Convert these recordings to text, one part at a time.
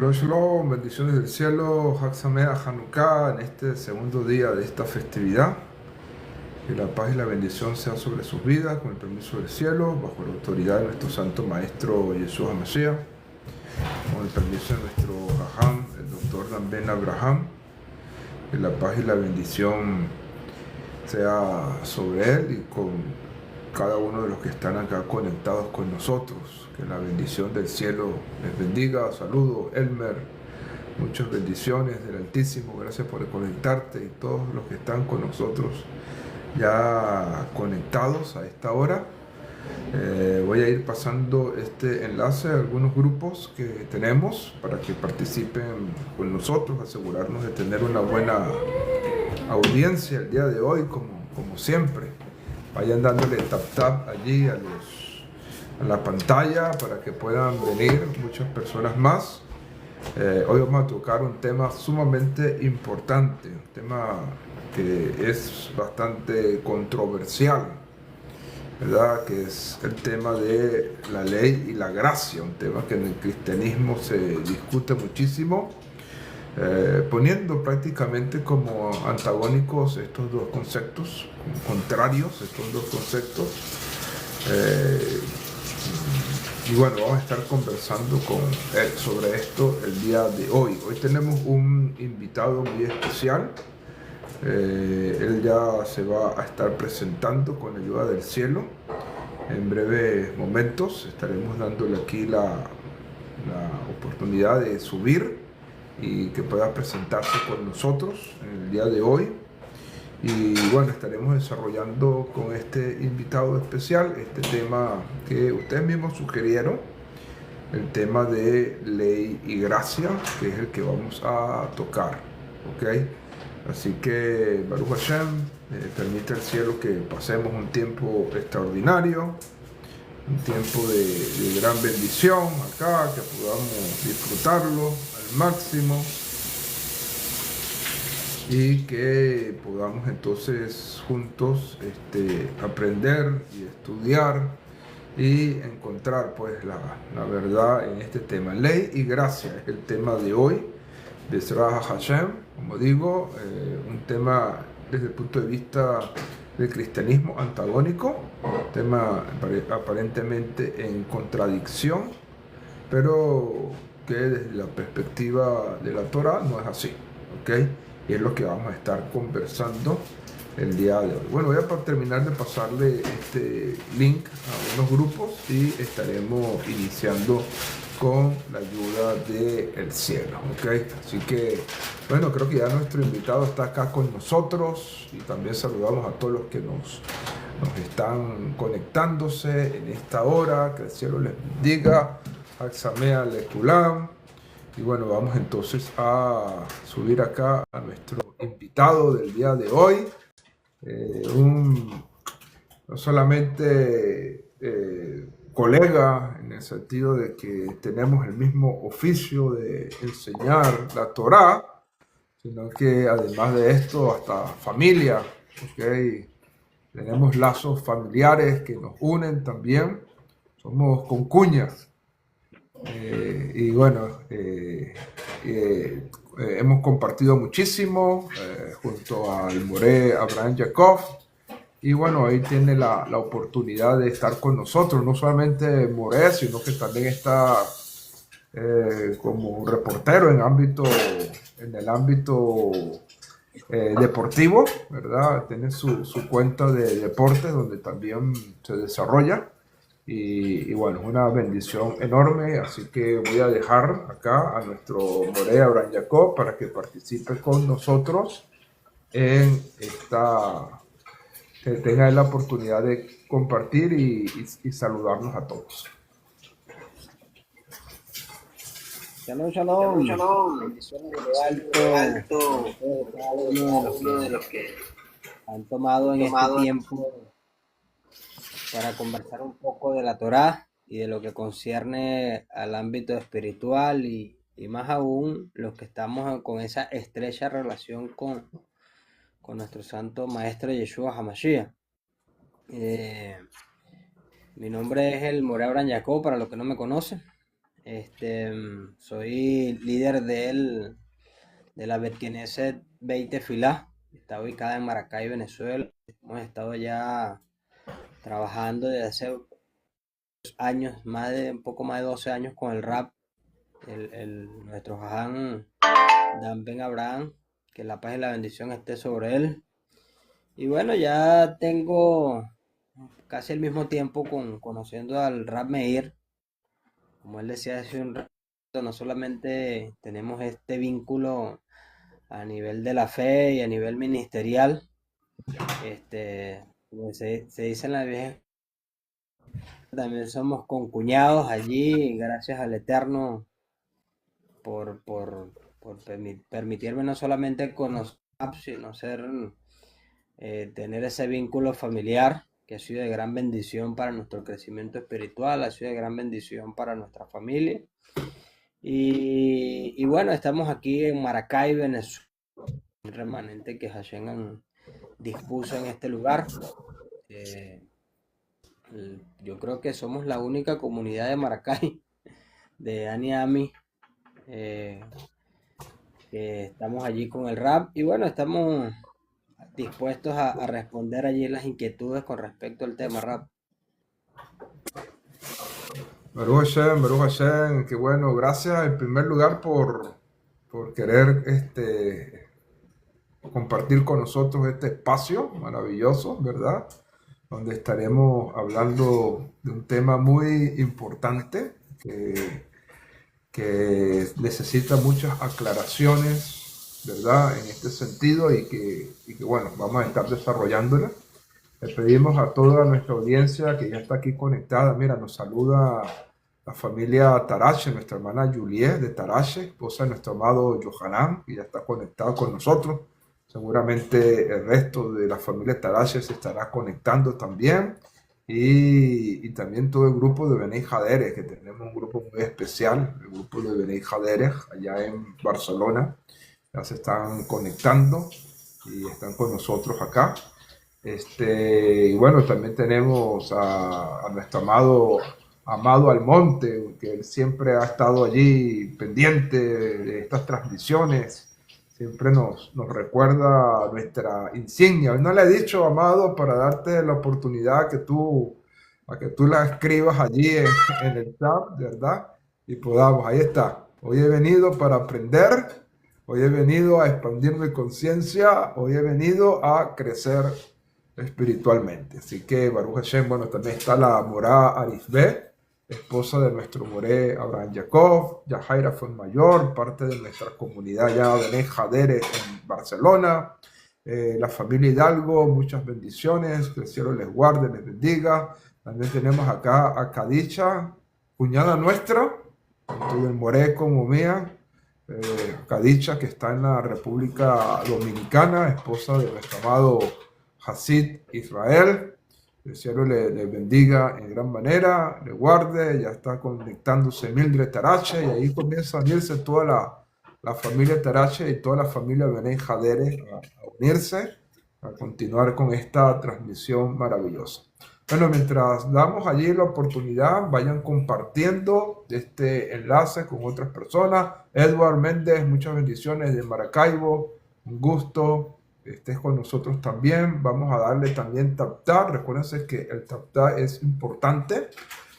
Shalom, bendiciones del cielo, Hag Sameach Hanukkah, en este segundo día de esta festividad. Que la paz y la bendición sean sobre sus vidas, con el permiso del cielo, bajo la autoridad de nuestro santo maestro Yeshua HaMashiach, con el permiso de nuestro Jajam, el doctor Dan Ben Abraham. Que la paz y la bendición sea sobre él y con cada uno de los que están acá conectados con nosotros. Que la bendición del cielo les bendiga. Saludos, Elmer. Muchas bendiciones del Altísimo. Gracias por conectarte y todos los que están con nosotros ya conectados a esta hora. Voy a ir pasando este enlace a algunos grupos que tenemos para que participen con nosotros, asegurarnos de tener una buena audiencia el día de hoy, como siempre. Vayan dándole tap allí a la pantalla para que puedan venir muchas personas más. Hoy vamos a tocar un tema sumamente importante, un tema que es bastante controversial, ¿verdad? Que es el tema de la ley y la gracia, un tema que en el cristianismo se discute muchísimo, poniendo prácticamente como antagónicos estos dos conceptos, como contrarios estos dos conceptos. Eh, y bueno, vamos a estar conversando con él sobre esto el día de hoy. Hoy tenemos un invitado muy especial. Él ya se va a estar presentando con ayuda del cielo. En breves momentos estaremos dándole aquí la oportunidad de subir y que pueda presentarse con nosotros en el día de hoy. Y bueno, estaremos desarrollando con este invitado especial este tema que ustedes mismos sugirieron, el tema de ley y gracia, que es el que vamos a tocar, ¿ok? Así que Baruch Hashem, permite al cielo que pasemos un tiempo extraordinario, un tiempo de gran bendición acá, que podamos disfrutarlo al máximo y que podamos entonces juntos aprender y estudiar y encontrar pues la verdad en este tema. Ley y gracia es el tema de hoy de Srah Hashem, como digo, un tema desde el punto de vista del cristianismo antagónico, un tema aparentemente en contradicción, pero que desde la perspectiva de la Torah no es así, ¿ok? Y es lo que vamos a estar conversando el día de hoy. Bueno, voy a terminar de pasarle este link a unos grupos y estaremos iniciando con la ayuda del cielo, ¿ok? Así que, bueno, creo que ya nuestro invitado está acá con nosotros y también saludamos a todos los que nos están conectándose en esta hora. Que el cielo les bendiga. Axamea Leculam. Y bueno, vamos entonces a subir acá a nuestro invitado del día de hoy. No solamente colega en el sentido de que tenemos el mismo oficio de enseñar la Torá, sino que además de esto hasta familia, ¿ok? Tenemos lazos familiares que nos unen también, somos concuñas. Y bueno, hemos compartido muchísimo junto al Moré Abraham Jacob. Y bueno, ahí tiene la oportunidad de estar con nosotros, no solamente Moré, sino que también está como reportero en el ámbito deportivo, ¿verdad? Tiene su cuenta de deportes donde también se desarrolla. Y bueno, es una bendición enorme, así que voy a dejar acá a nuestro Moré Abraham Jacob para que participe con nosotros en esta, que tenga la oportunidad de compartir y saludarnos a todos. Shalom, Shalom, shalom. shalom. Bendiciones de lo Bendiciones de lo alto a alto ustedes, cada a uno de cada los uno de que los que han han tomado en este tomado. tiempo para conversar un poco de la Torá y de lo que concierne al ámbito espiritual y más aún los que estamos con esa estrecha relación con nuestro santo maestro Yeshua HaMashiach. Mi nombre es el Moré Abraham Jacob, para los que no me conocen. Soy líder de la Bet Knesset Beit Tefilá. Está ubicada en Maracay, Venezuela. Hemos estado ya trabajando desde hace años, un poco más de 12 años con el rap. Nuestro Jaján Dan Ben Abraham, que la paz y la bendición esté sobre él. Y bueno, ya tengo casi el mismo tiempo conociendo al Rab Meir. Como él decía hace un rato, no solamente tenemos este vínculo a nivel de la fe y a nivel ministerial, como se dice en la vieja, también somos concuñados allí, gracias al Eterno por permitirme no solamente conocer, sino tener ese vínculo familiar que ha sido de gran bendición para nuestro crecimiento espiritual, ha sido de gran bendición para nuestra familia. Y bueno, estamos aquí en Maracay, Venezuela, un remanente que Hashem dispuso en este lugar. Yo creo que somos la única comunidad de Maracay, de Aniami, que estamos allí con el rap. Y bueno, estamos dispuestos a responder allí las inquietudes con respecto al tema rap. Baruch Hashem, qué bueno, gracias en primer lugar por querer compartir con nosotros este espacio maravilloso, ¿verdad? Donde estaremos hablando de un tema muy importante que necesita muchas aclaraciones, ¿verdad? En este sentido y que bueno, vamos a estar desarrollándola. Le pedimos a toda nuestra audiencia que ya está aquí conectada. Mira, nos saluda la familia Tarache, nuestra hermana Juliet de Tarache, esposa de nuestro amado Yohanan, que ya está conectado con nosotros. Seguramente el resto de la familia Tarache se estará conectando también. Y también todo el grupo de Benei Haderech, que tenemos un grupo muy especial, el grupo de Benei Haderech, allá en Barcelona. Ya se están conectando y están con nosotros acá. Y bueno, también tenemos a nuestro amado Almonte, que él siempre ha estado allí pendiente de estas transmisiones, siempre nos recuerda nuestra insignia. Hoy no le he dicho, Amado, para darte la oportunidad a que tú la escribas allí en el chat, ¿verdad? Y podamos, ahí está. Hoy he venido para aprender, hoy he venido a expandir mi conciencia, hoy he venido a crecer espiritualmente. Así que Baruch Hashem, bueno, también está la Morá Arizbe, esposa de nuestro Moré Abraham Jacob, Yahaira Fuenmayor, parte de nuestra comunidad ya Benei Haderech en Barcelona, la familia Hidalgo, muchas bendiciones, que el cielo les guarde, les bendiga. También tenemos acá a Kadicha, cuñada nuestra, tanto del Moré como mía, Kadicha, que está en la República Dominicana, esposa de nuestro amado Hasid Israel. El cielo le bendiga en gran manera, le guarde. Ya está conectándose Mildred Tarache y ahí comienza a unirse toda la familia Tarache y toda la familia Benei Haderech a unirse, a continuar con esta transmisión maravillosa. Bueno, mientras damos allí la oportunidad, vayan compartiendo este enlace con otras personas. Edward Méndez, muchas bendiciones de Maracaibo, un gusto estés con nosotros también. Vamos a darle también tap-tap. Recuérdense que el tap-tap es importante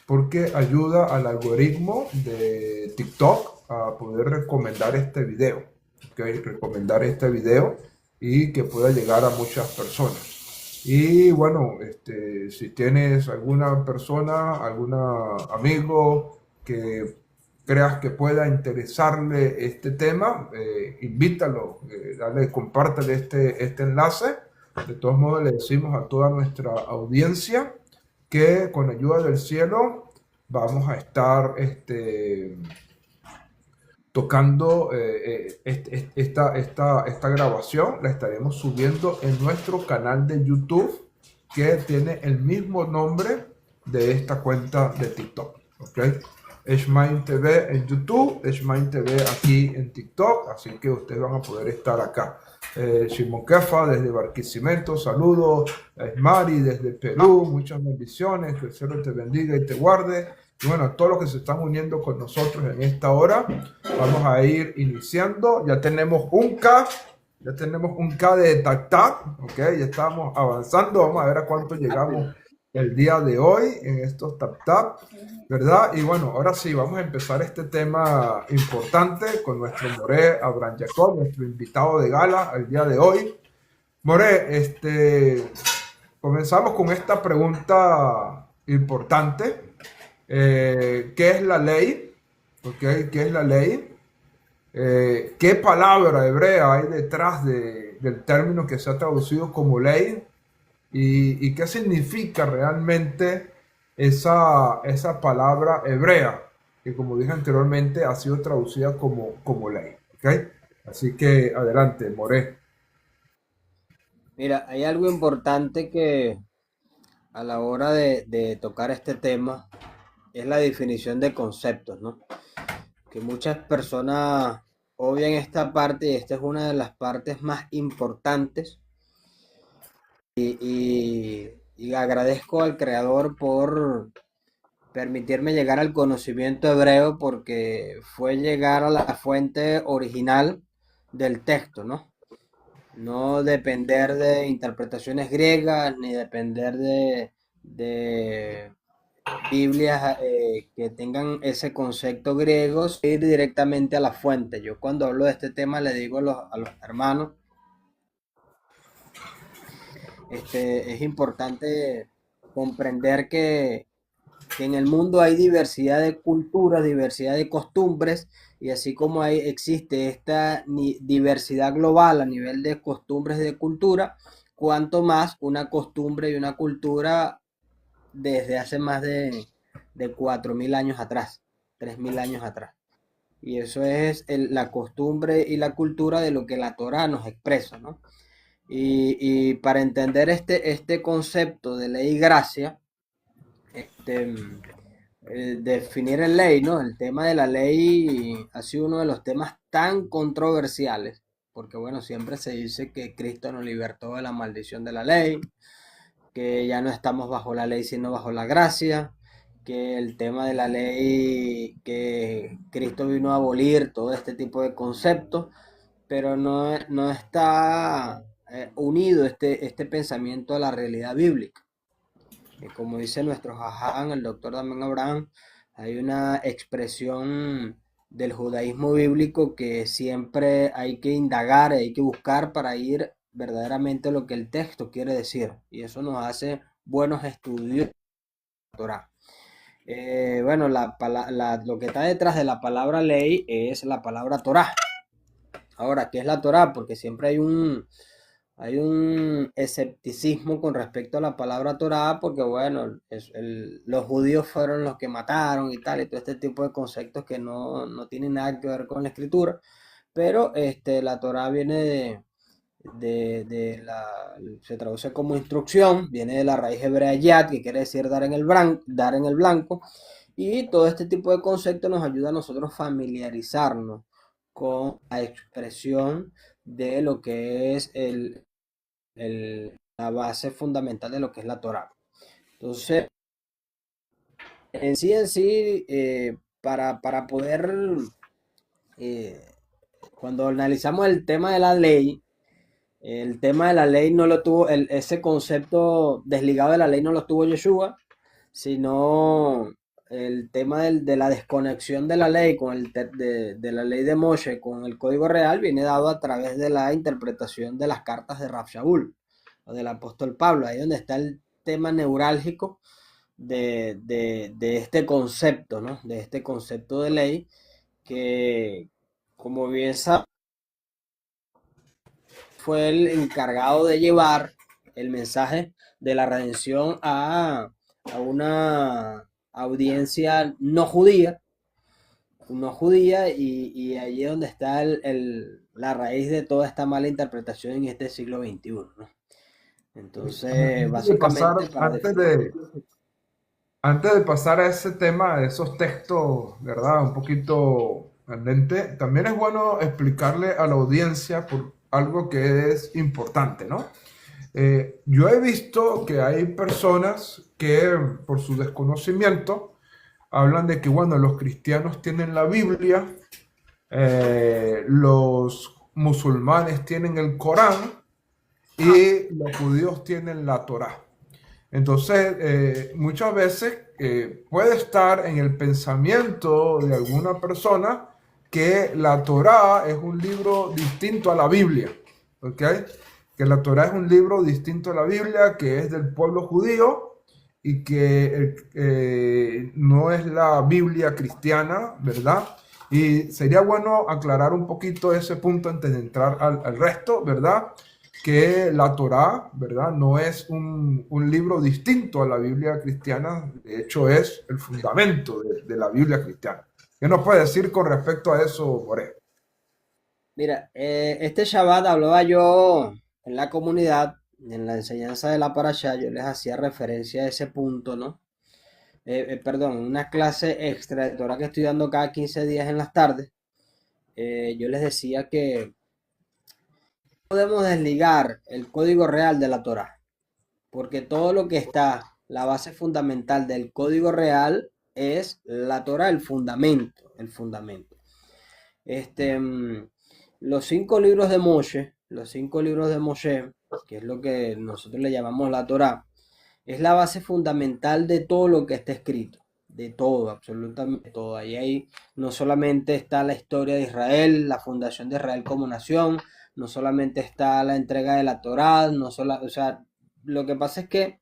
porque ayuda al algoritmo de TikTok a poder recomendar este video, ¿okay? Recomendar este video y que pueda llegar a muchas personas. Y bueno, si tienes alguna persona, algún amigo que creas que pueda interesarle este tema, invítalo, compártale este enlace. De todos modos, le decimos a toda nuestra audiencia que con ayuda del cielo vamos a estar tocando esta grabación. La estaremos subiendo en nuestro canal de YouTube, que tiene el mismo nombre de esta cuenta de TikTok, ¿ok? Eshmaim TV en YouTube, Eshmaim TV aquí en TikTok, así que ustedes van a poder estar acá. Shimon Kefa desde Barquisimeto, saludos. Esmari desde Perú, muchas bendiciones, que el Señor te bendiga y te guarde. Y bueno, a todos los que se están uniendo con nosotros en esta hora, vamos a ir iniciando. Ya tenemos un K de TAC, ok, ya estamos avanzando. Vamos a ver a cuánto llegamos el día de hoy en estos tap, ¿verdad? Y bueno, ahora sí, vamos a empezar este tema importante con nuestro Moré Abraham Jacob, nuestro invitado de gala el día de hoy. Moré, comenzamos con esta pregunta importante. ¿Qué es la ley? ¿Okay? ¿Qué es la ley? ¿Qué palabra hebrea hay detrás del término que se ha traducido como ley? ¿Y qué significa realmente esa palabra hebrea? Que como dije anteriormente ha sido traducida como ley. ¿Okay? Así que adelante, Moré. Mira, hay algo importante que a la hora de tocar este tema es la definición de conceptos, ¿no? Que muchas personas obvian esta parte y esta es una de las partes más importantes y agradezco al creador por permitirme llegar al conocimiento hebreo porque fue llegar a la fuente original del texto, ¿no? No depender de interpretaciones griegas ni depender de Biblias que tengan ese concepto griego, ir directamente a la fuente. Yo cuando hablo de este tema le digo a los hermanos, es importante comprender que en el mundo hay diversidad de culturas, diversidad de costumbres, y así como existe esta diversidad global a nivel de costumbres y de cultura, cuanto más una costumbre y una cultura desde hace más de 4.000 años atrás, 3.000 años atrás. Y eso es la costumbre y la cultura de lo que la Torá nos expresa, ¿no? Y para entender este concepto de ley y gracia, este, definir en ley, ¿no? El tema de la ley ha sido uno de los temas tan controversiales, porque bueno, siempre se dice que Cristo nos libertó de la maldición de la ley, que ya no estamos bajo la ley sino bajo la gracia, que el tema de la ley, que Cristo vino a abolir todo este tipo de conceptos, pero no está unido este pensamiento a la realidad bíblica. Como dice nuestro jaján, el doctor Damián Abraham, hay una expresión del judaísmo bíblico que siempre hay que indagar, hay que buscar para ir verdaderamente a lo que el texto quiere decir. Y eso nos hace buenos estudios de la Torá. Bueno, lo que está detrás de la palabra ley es la palabra Torá. Ahora, ¿qué es la Torá? Porque siempre hay un escepticismo con respecto a la palabra Torá, porque bueno, los judíos fueron los que mataron y tal, y todo este tipo de conceptos que no tienen nada que ver con la escritura, pero la Torá viene se traduce como instrucción, viene de la raíz hebrea yad, que quiere decir dar en el blanco, y todo este tipo de conceptos nos ayuda a nosotros familiarizarnos con la expresión de lo que es la base fundamental de lo que es la Torá. Entonces, en sí, para poder, eh, cuando analizamos el tema de la ley, el tema de la ley no lo tuvo, ese concepto desligado de la ley no lo tuvo Yeshua, sino el tema de la desconexión de la ley con de la ley de Moshe con el código real viene dado a través de la interpretación de las cartas de Rab Shaul o del apóstol Pablo, ahí donde está el tema neurálgico de este concepto, ¿no? De este concepto de ley que, como bien sabe, fue el encargado de llevar el mensaje de la redención a una audiencia no judía y allí es donde está la raíz de toda esta mala interpretación en este siglo XXI, ¿no? Entonces, Antes de pasar, básicamente para definir. Antes de pasar a ese tema, a esos textos, ¿verdad? Un poquito candente, también es bueno explicarle a la audiencia por algo que es importante, ¿no? Yo he visto que hay personas que por su desconocimiento hablan de que, bueno, los cristianos tienen la Biblia, los musulmanes tienen el Corán y los judíos tienen la Torá. Entonces, muchas veces puede estar en el pensamiento de alguna persona que la Torá es un libro distinto a la Biblia, ¿ok? Que la Torá es un libro distinto a la Biblia, que es del pueblo judío y que no es la Biblia cristiana, ¿verdad? Y sería bueno aclarar un poquito ese punto antes de entrar al resto, ¿verdad? Que la Torá, ¿verdad? No es un libro distinto a la Biblia cristiana, de hecho es el fundamento de la Biblia cristiana. ¿Qué nos puede decir con respecto a eso, Jorge? Mira, este Shabbat hablaba yo en la comunidad, en la enseñanza de la parashá, yo les hacía referencia a ese punto, ¿no? Perdón, una clase extra de Torah que estoy dando cada 15 días en las tardes. Yo les decía que podemos desligar el código real de la Torah, porque todo lo que está, la base fundamental del código real es la Torah, el fundamento, el fundamento. Este, los 5 libros de Moshe, los 5 libros de Moshe, que es lo que nosotros le llamamos la Torah, es la base fundamental de todo lo que está escrito, de todo, absolutamente todo. Ahí no solamente está la historia de Israel, la fundación de Israel como nación, no solamente está la entrega de la Torá, no solo, o sea, lo que pasa es que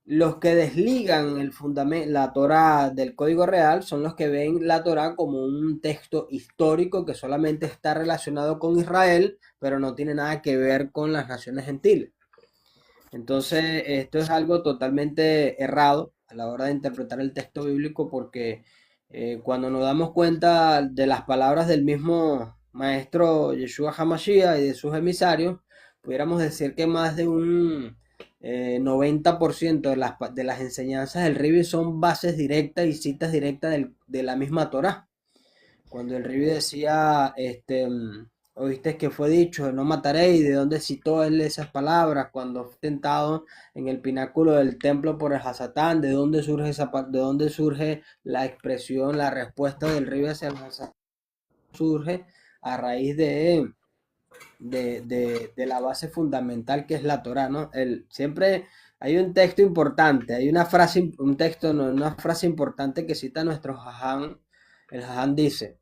los que desligan el fundamento, la Torá del código real son los que ven la Torá como un texto histórico que solamente está relacionado con Israel, pero no tiene nada que ver con las naciones gentiles. Entonces, esto es algo totalmente errado a la hora de interpretar el texto bíblico porque cuando nos damos cuenta de las palabras del mismo maestro Yeshua HaMashiach y de sus emisarios, pudiéramos decir que más de un 90% de las enseñanzas del Ribi son bases directas y citas directas de la misma Torah. Cuando el Ribi decía, oíste que fue dicho, no mataréis, ¿de dónde citó él esas palabras? Cuando fue tentado en el pináculo del templo por el Hasatán, ¿de dónde surge de dónde surge la expresión, la respuesta del Ribi hacia el Hasatán? Surge a raíz de la base fundamental que es la Torah, ¿no? Siempre hay un texto importante, hay una frase, un texto, no, una frase importante que cita nuestro Jajam. El Jajam dice,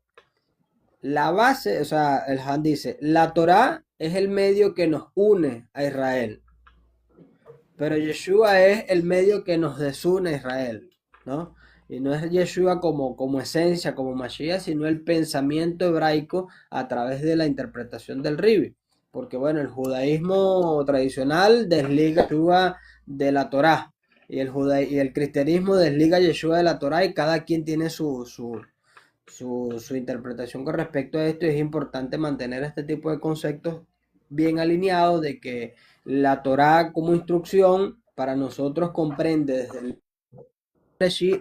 la base, o sea, el Han dice, la Torá es el medio que nos une a Israel, pero Yeshua es el medio que nos desune a Israel, ¿no? Y no es Yeshua como esencia, como Mashiach, sino el pensamiento hebraico a través de la interpretación del Ribi. Porque bueno, el judaísmo tradicional desliga a Yeshua de la Torá y el cristianismo desliga a Yeshua de la Torá y cada quien tiene su interpretación con respecto a esto. Es importante mantener este tipo de conceptos bien alineados de que la Torá como instrucción para nosotros comprende desde el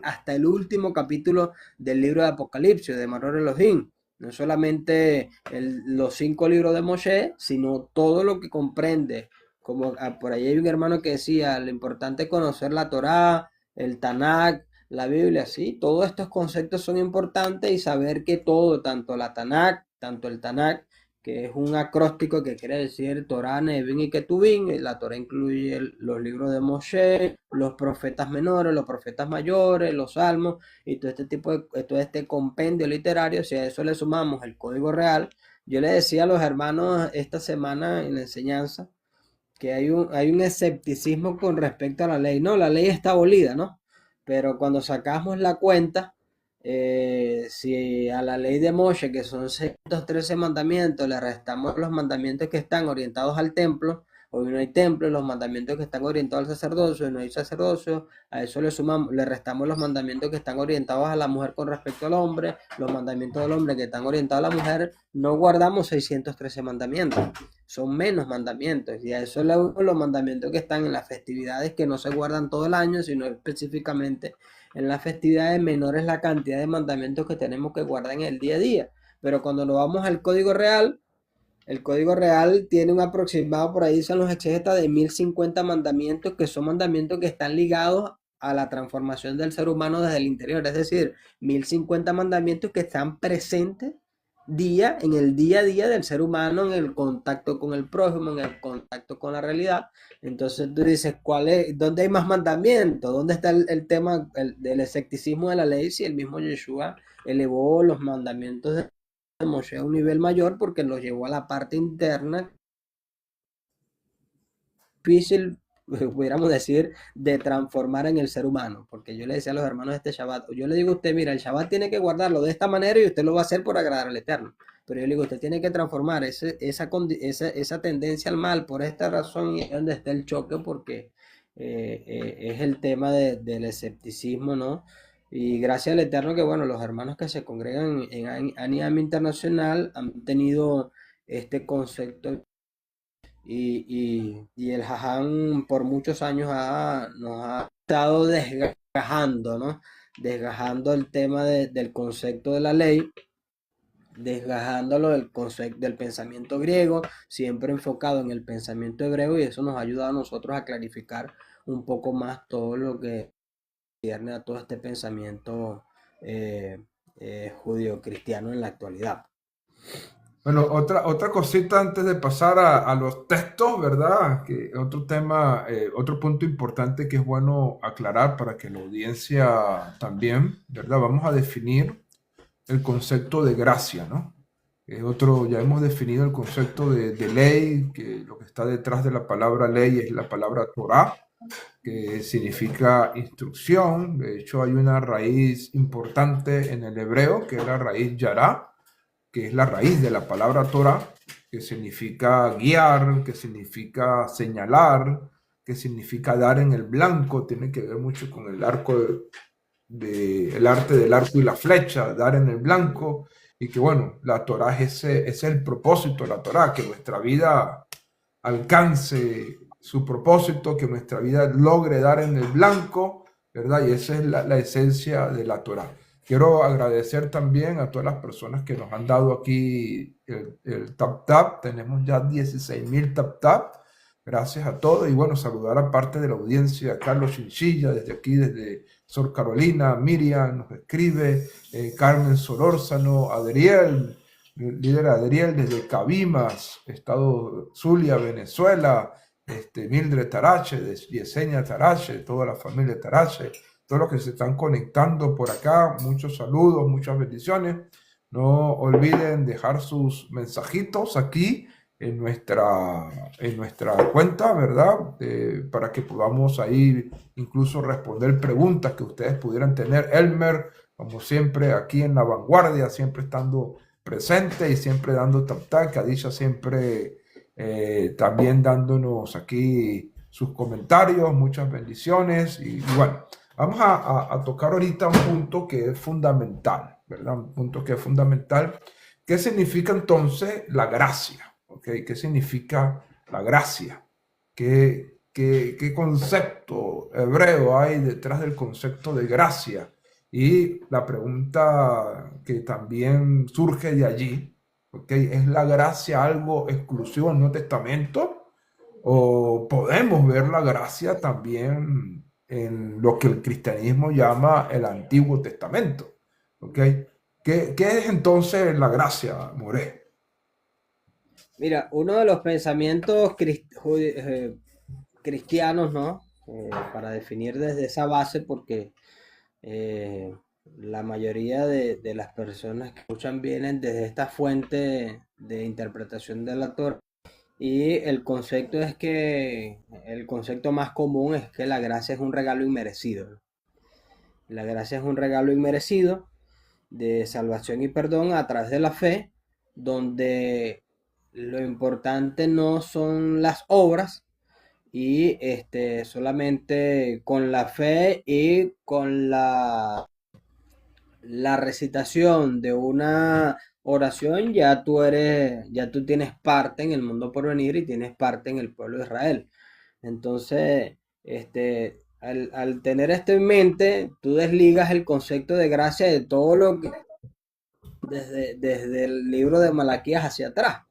hasta el último capítulo del libro de Apocalipsis de Maror Elohim. No solamente los 5 libros de Moshe, sino todo lo que comprende. Como por ahí hay un hermano que decía, lo importante es conocer la Torá, el Tanakh, la Biblia, sí, todos estos conceptos son importantes y saber que todo, tanto la Tanakh, tanto el Tanakh, que es un acróstico que quiere decir Torah, Nevin y Ketuvim. La Torah incluye los libros de Moshe, los profetas menores, los profetas mayores, los salmos y todo este tipo de, todo este compendio literario. Si a eso le sumamos el código real, yo le decía a los hermanos esta semana en la enseñanza que hay un escepticismo con respecto a la ley. No, la ley está abolida, ¿no? Pero cuando sacamos la cuenta, si a la ley de Moshe, que son 613 mandamientos, le restamos los mandamientos que están orientados al templo, hoy no hay templo, los mandamientos que están orientados al sacerdocio, no hay sacerdocio, a eso le sumamos, le restamos los mandamientos que están orientados a la mujer con respecto al hombre, los mandamientos del hombre que están orientados a la mujer, no guardamos 613 mandamientos, son menos mandamientos, y a eso le unimos los mandamientos que están en las festividades que no se guardan todo el año, sino específicamente en las festividades, menor es la cantidad de mandamientos que tenemos que guardar en el día a día. Pero cuando nos vamos al código real, el código real tiene un aproximado, por ahí dicen los exegetas, de 1050 mandamientos, que son mandamientos que están ligados a la transformación del ser humano desde el interior. Es decir, 1050 mandamientos que están presentes en el día a día del ser humano, en el contacto con el prójimo, en el contacto con la realidad. Entonces tú dices, ¿dónde hay más mandamientos? ¿Dónde está el tema del escepticismo de la ley si el mismo Yeshua elevó los mandamientos de Moshe a un nivel mayor porque los llevó a la parte interna, difícil, pudiéramos decir, de transformar en el ser humano? Porque yo le decía a los hermanos de este Shabbat, yo le digo a usted, mira, el Shabbat tiene que guardarlo de esta manera y usted lo va a hacer por agradar al Eterno. Pero yo le digo, usted tiene que transformar esa tendencia al mal por esta razón, y es donde está el choque, porque es el tema del escepticismo, ¿no? Y gracias al Eterno que, bueno, los hermanos que se congregan en ANIAM Internacional han tenido este concepto, y el Jaján por muchos años nos ha estado desgajando, ¿no? Desgajando el tema del concepto de la ley, desgajándolo del concepto del pensamiento griego, siempre enfocado en el pensamiento hebreo, y eso nos ayuda a nosotros a clarificar un poco más todo lo que cierne a todo este pensamiento eh, judío-cristiano en la actualidad. Bueno, otra cosita antes de pasar a los textos, ¿verdad? Que otro tema, otro punto importante que es bueno aclarar para que la audiencia también, ¿verdad? Vamos a definir el concepto de gracia, ¿no? Ya hemos definido el concepto de ley, que lo que está detrás de la palabra ley es la palabra Torah, que significa instrucción. De hecho, hay una raíz importante en el hebreo, que es la raíz yará, que es la raíz de la palabra Torah, que significa guiar, que significa señalar, que significa dar en el blanco. Tiene que ver mucho con el el arte del arco y la flecha, dar en el blanco. Y que bueno, la Torah es el propósito de la Torah, que nuestra vida alcance su propósito, que nuestra vida logre dar en el blanco, ¿verdad? Y esa es la esencia de la Torah. Quiero agradecer también a todas las personas que nos han dado aquí el tap tap. Tenemos ya 16,000 tap tap. Gracias a todos. Y bueno, saludar a parte de la audiencia, a Carlos Chinchilla, desde aquí, desde Sor Carolina, Miriam nos escribe, Carmen Solórzano, Adriel, líder Adriel desde Cabimas, Estado Zulia, Venezuela, Mildred Tarache, Yesenia Tarache, toda la familia Tarache, todos los que se están conectando por acá, muchos saludos, muchas bendiciones. No olviden dejar sus mensajitos aquí en nuestra cuenta, ¿verdad? Para que podamos ahí incluso responder preguntas que ustedes pudieran tener. Elmer, como siempre, aquí en la vanguardia, siempre estando presente y siempre dando tap-tap. Kadisha siempre también dándonos aquí sus comentarios, muchas bendiciones. Y bueno, vamos a tocar ahorita un punto que es fundamental, ¿verdad? Un punto que es fundamental. ¿Qué significa entonces la gracia? ¿Okay? ¿Qué significa la gracia? ¿Qué concepto hebreo hay detrás del concepto de gracia? Y la pregunta que también surge de allí, ¿okay? ¿Es la gracia algo exclusivo del Nuevo Testamento? ¿O podemos ver la gracia también en lo que el cristianismo llama el Antiguo Testamento? ¿Okay? ¿Qué es entonces la gracia, More? Mira, uno de los pensamientos cristianos, ¿no? Para definir desde esa base, porque eh, la mayoría de las personas que escuchan vienen desde esta fuente de interpretación de la Torah, y el concepto más común es que la gracia es un regalo inmerecido, ¿no? La gracia es un regalo inmerecido de salvación y perdón a través de la fe, donde lo importante no son las obras, y solamente con la fe y con la recitación de una oración ya tú tienes parte en el mundo por venir y tienes parte en el pueblo de Israel. Entonces, al tener esto en mente, tú desligas el concepto de gracia de todo lo que desde el libro de Malaquías hacia atrás.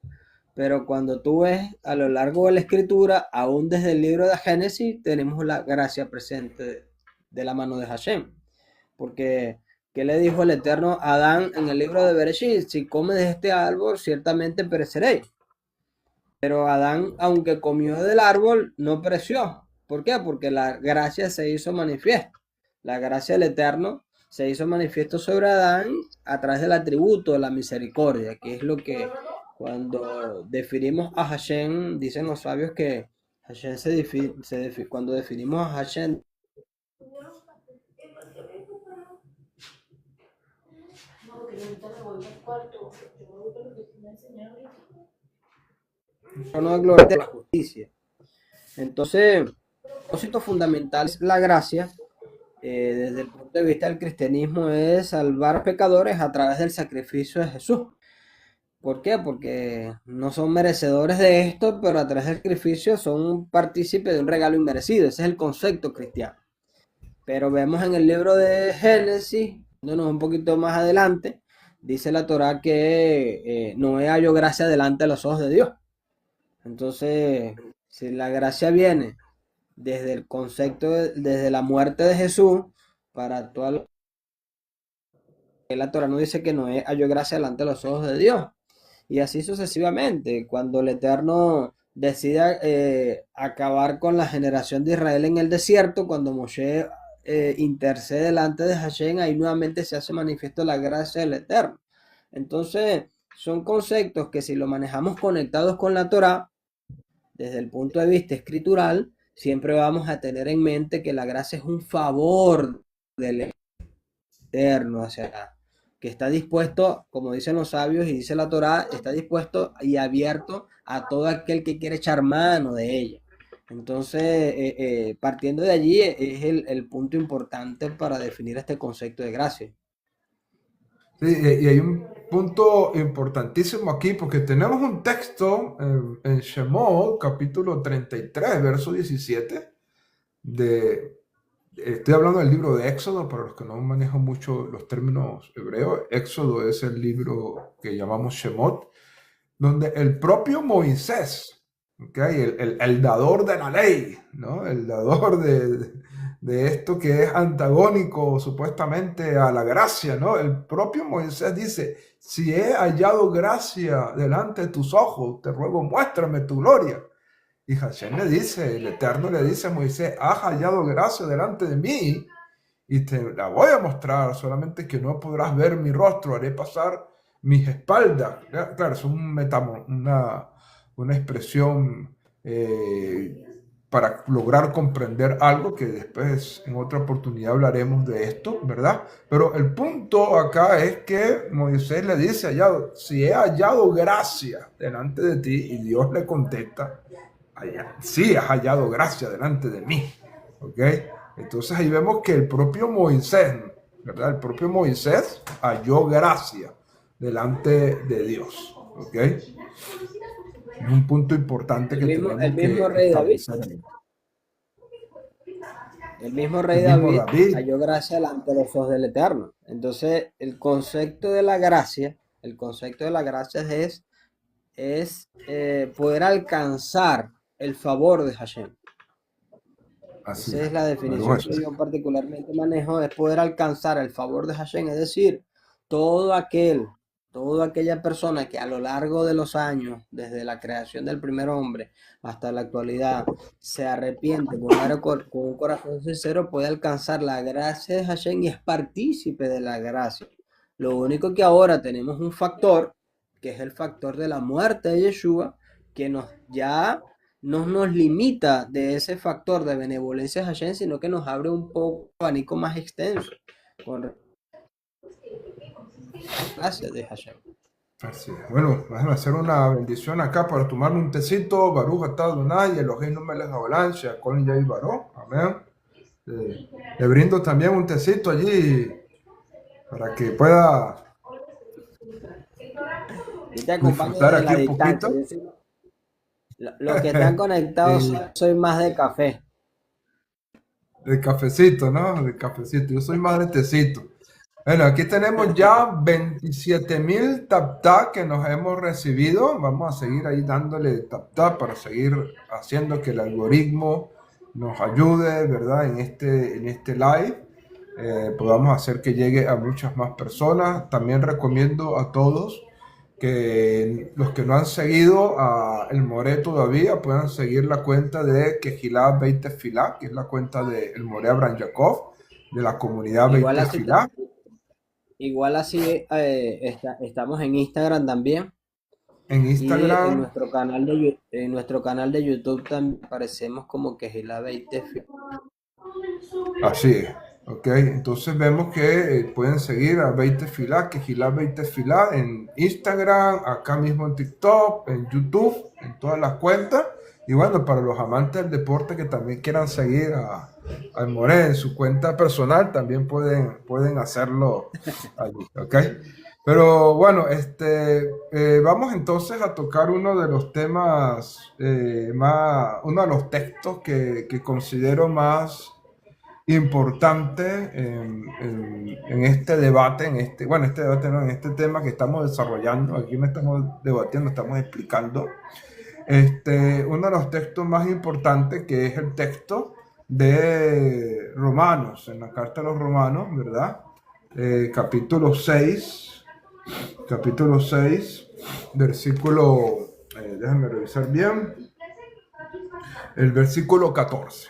Pero cuando tú ves a lo largo de la escritura, aún desde el libro de Génesis, tenemos la gracia presente de la mano de Hashem. Porque, ¿qué le dijo el Eterno a Adán en el libro de Bereshit? Si comes de este árbol, ciertamente pereceréis. Pero Adán, aunque comió del árbol, no pereció. ¿Por qué? Porque la gracia se hizo manifiesto. La gracia del Eterno se hizo manifiesto sobre Adán a través del atributo de la misericordia, que es lo que cuando definimos a Hashem, dicen los sabios que Hashem cuando definimos a Hashem, no de gloria de la justicia. Entonces, el propósito fundamental es la gracia. Desde el punto de vista del cristianismo es salvar pecadores a través del sacrificio de Jesús. ¿Por qué? Porque no son merecedores de esto, pero a través del sacrificio son partícipes de un regalo inmerecido. Ese es el concepto cristiano. Pero vemos en el libro de Génesis, yéndonos un poquito más adelante, dice la Torá que Noé halló gracia delante de los ojos de Dios. Entonces, si la gracia viene desde el concepto, desde la muerte de Jesús, para toda la Torá no dice que Noé halló gracia delante de los ojos de Dios. Y así sucesivamente, cuando el Eterno decida acabar con la generación de Israel en el desierto, cuando Moshe intercede delante de Hashem, ahí nuevamente se hace manifiesto la gracia del Eterno. Entonces, son conceptos que si lo manejamos conectados con la Torá, desde el punto de vista escritural, siempre vamos a tener en mente que la gracia es un favor del Eterno, o sea, que está dispuesto, como dicen los sabios y dice la Torá, está dispuesto y abierto a todo aquel que quiere echar mano de ella. Entonces, partiendo de allí es el punto importante para definir este concepto de gracia. Sí, y hay un punto importantísimo aquí, porque tenemos un texto en Shemot, capítulo 33, verso 17, estoy hablando del libro de Éxodo, para los que no manejan mucho los términos hebreos. Éxodo es el libro que llamamos Shemot, donde el propio Moisés, ¿okay? El dador de la ley, ¿no? El dador de esto que es antagónico supuestamente a la gracia, ¿no? El propio Moisés dice, si he hallado gracia delante de tus ojos, te ruego, muéstrame tu gloria. Y Hashem le dice, el Eterno le dice a Moisés, has hallado gracia delante de mí y te la voy a mostrar, solamente que no podrás ver mi rostro, haré pasar mis espaldas. Claro, es una expresión para lograr comprender algo que después en otra oportunidad hablaremos de esto, ¿verdad? Pero el punto acá es que Moisés le dice, si he hallado gracia delante de ti, y Dios le contesta, sí has hallado gracia delante de mí, ¿ok? Entonces ahí vemos que el propio Moisés, ¿verdad? El propio Moisés halló gracia delante de Dios, ¿ok? Es un punto importante que tenemos El mismo que rey David. establecer. El mismo rey David halló gracia delante de los ojos del Eterno. Entonces, el concepto de la gracia es poder alcanzar el favor de Hashem. Así Esa es la definición que yo particularmente manejo, es poder alcanzar el favor de Hashem, es decir, toda aquella persona que a lo largo de los años, desde la creación del primer hombre hasta la actualidad, se arrepiente con un corazón sincero, puede alcanzar la gracia de Hashem y es partícipe de la gracia. Lo único que ahora tenemos un factor, que es el factor de la muerte de Yeshua, que no nos limita de ese factor de benevolencia de Hashem, sino que nos abre un poco abanico más extenso con gracias de Hashem. Así es. Bueno, déjame hacer una bendición acá para tomarme un tecito. Baruch atah Adonai, Elohim no melech haolam, she'akol nהיה baro. Amén. Le brindo también un tecito allí para que pueda disfrutar aquí un poquito. Los que están conectados soy más de café. De cafecito, ¿no? De cafecito. Yo soy más de tecito. Bueno, aquí tenemos ya 27.000 tap tap que nos hemos recibido. Vamos a seguir ahí dándole tap tap para seguir haciendo que el algoritmo nos ayude, ¿verdad? En este live. Podamos hacer que llegue a muchas más personas. También recomiendo a todos que los que no han seguido a El Moré todavía puedan seguir la cuenta de Quejilá Beit Tefilá, que es la cuenta de El Moré Abraham Jacob, de la comunidad Beit Igual así, Tefilá. igual así estamos en Instagram también. En Y en Instagram, nuestro canal en nuestro canal de YouTube también aparecemos como que Gila 20. así es. Ok, entonces vemos que pueden seguir a Beit Tefilá, Quejilá Beit Tefilá en Instagram, acá mismo en TikTok, en YouTube, en todas las cuentas. Y bueno, para los amantes del deporte que también quieran seguir al Moré en su cuenta personal, también pueden hacerlo allí, ¿ok? Pero bueno, vamos entonces a tocar uno de los temas uno de los textos que considero más importante en este debate, bueno, este debate no, en este tema que estamos desarrollando, aquí no estamos debatiendo, estamos explicando, uno de los textos más importantes que es el texto de Romanos, en la carta de los Romanos, ¿verdad? Capítulo 6, versículo, déjame revisar bien, el versículo 14.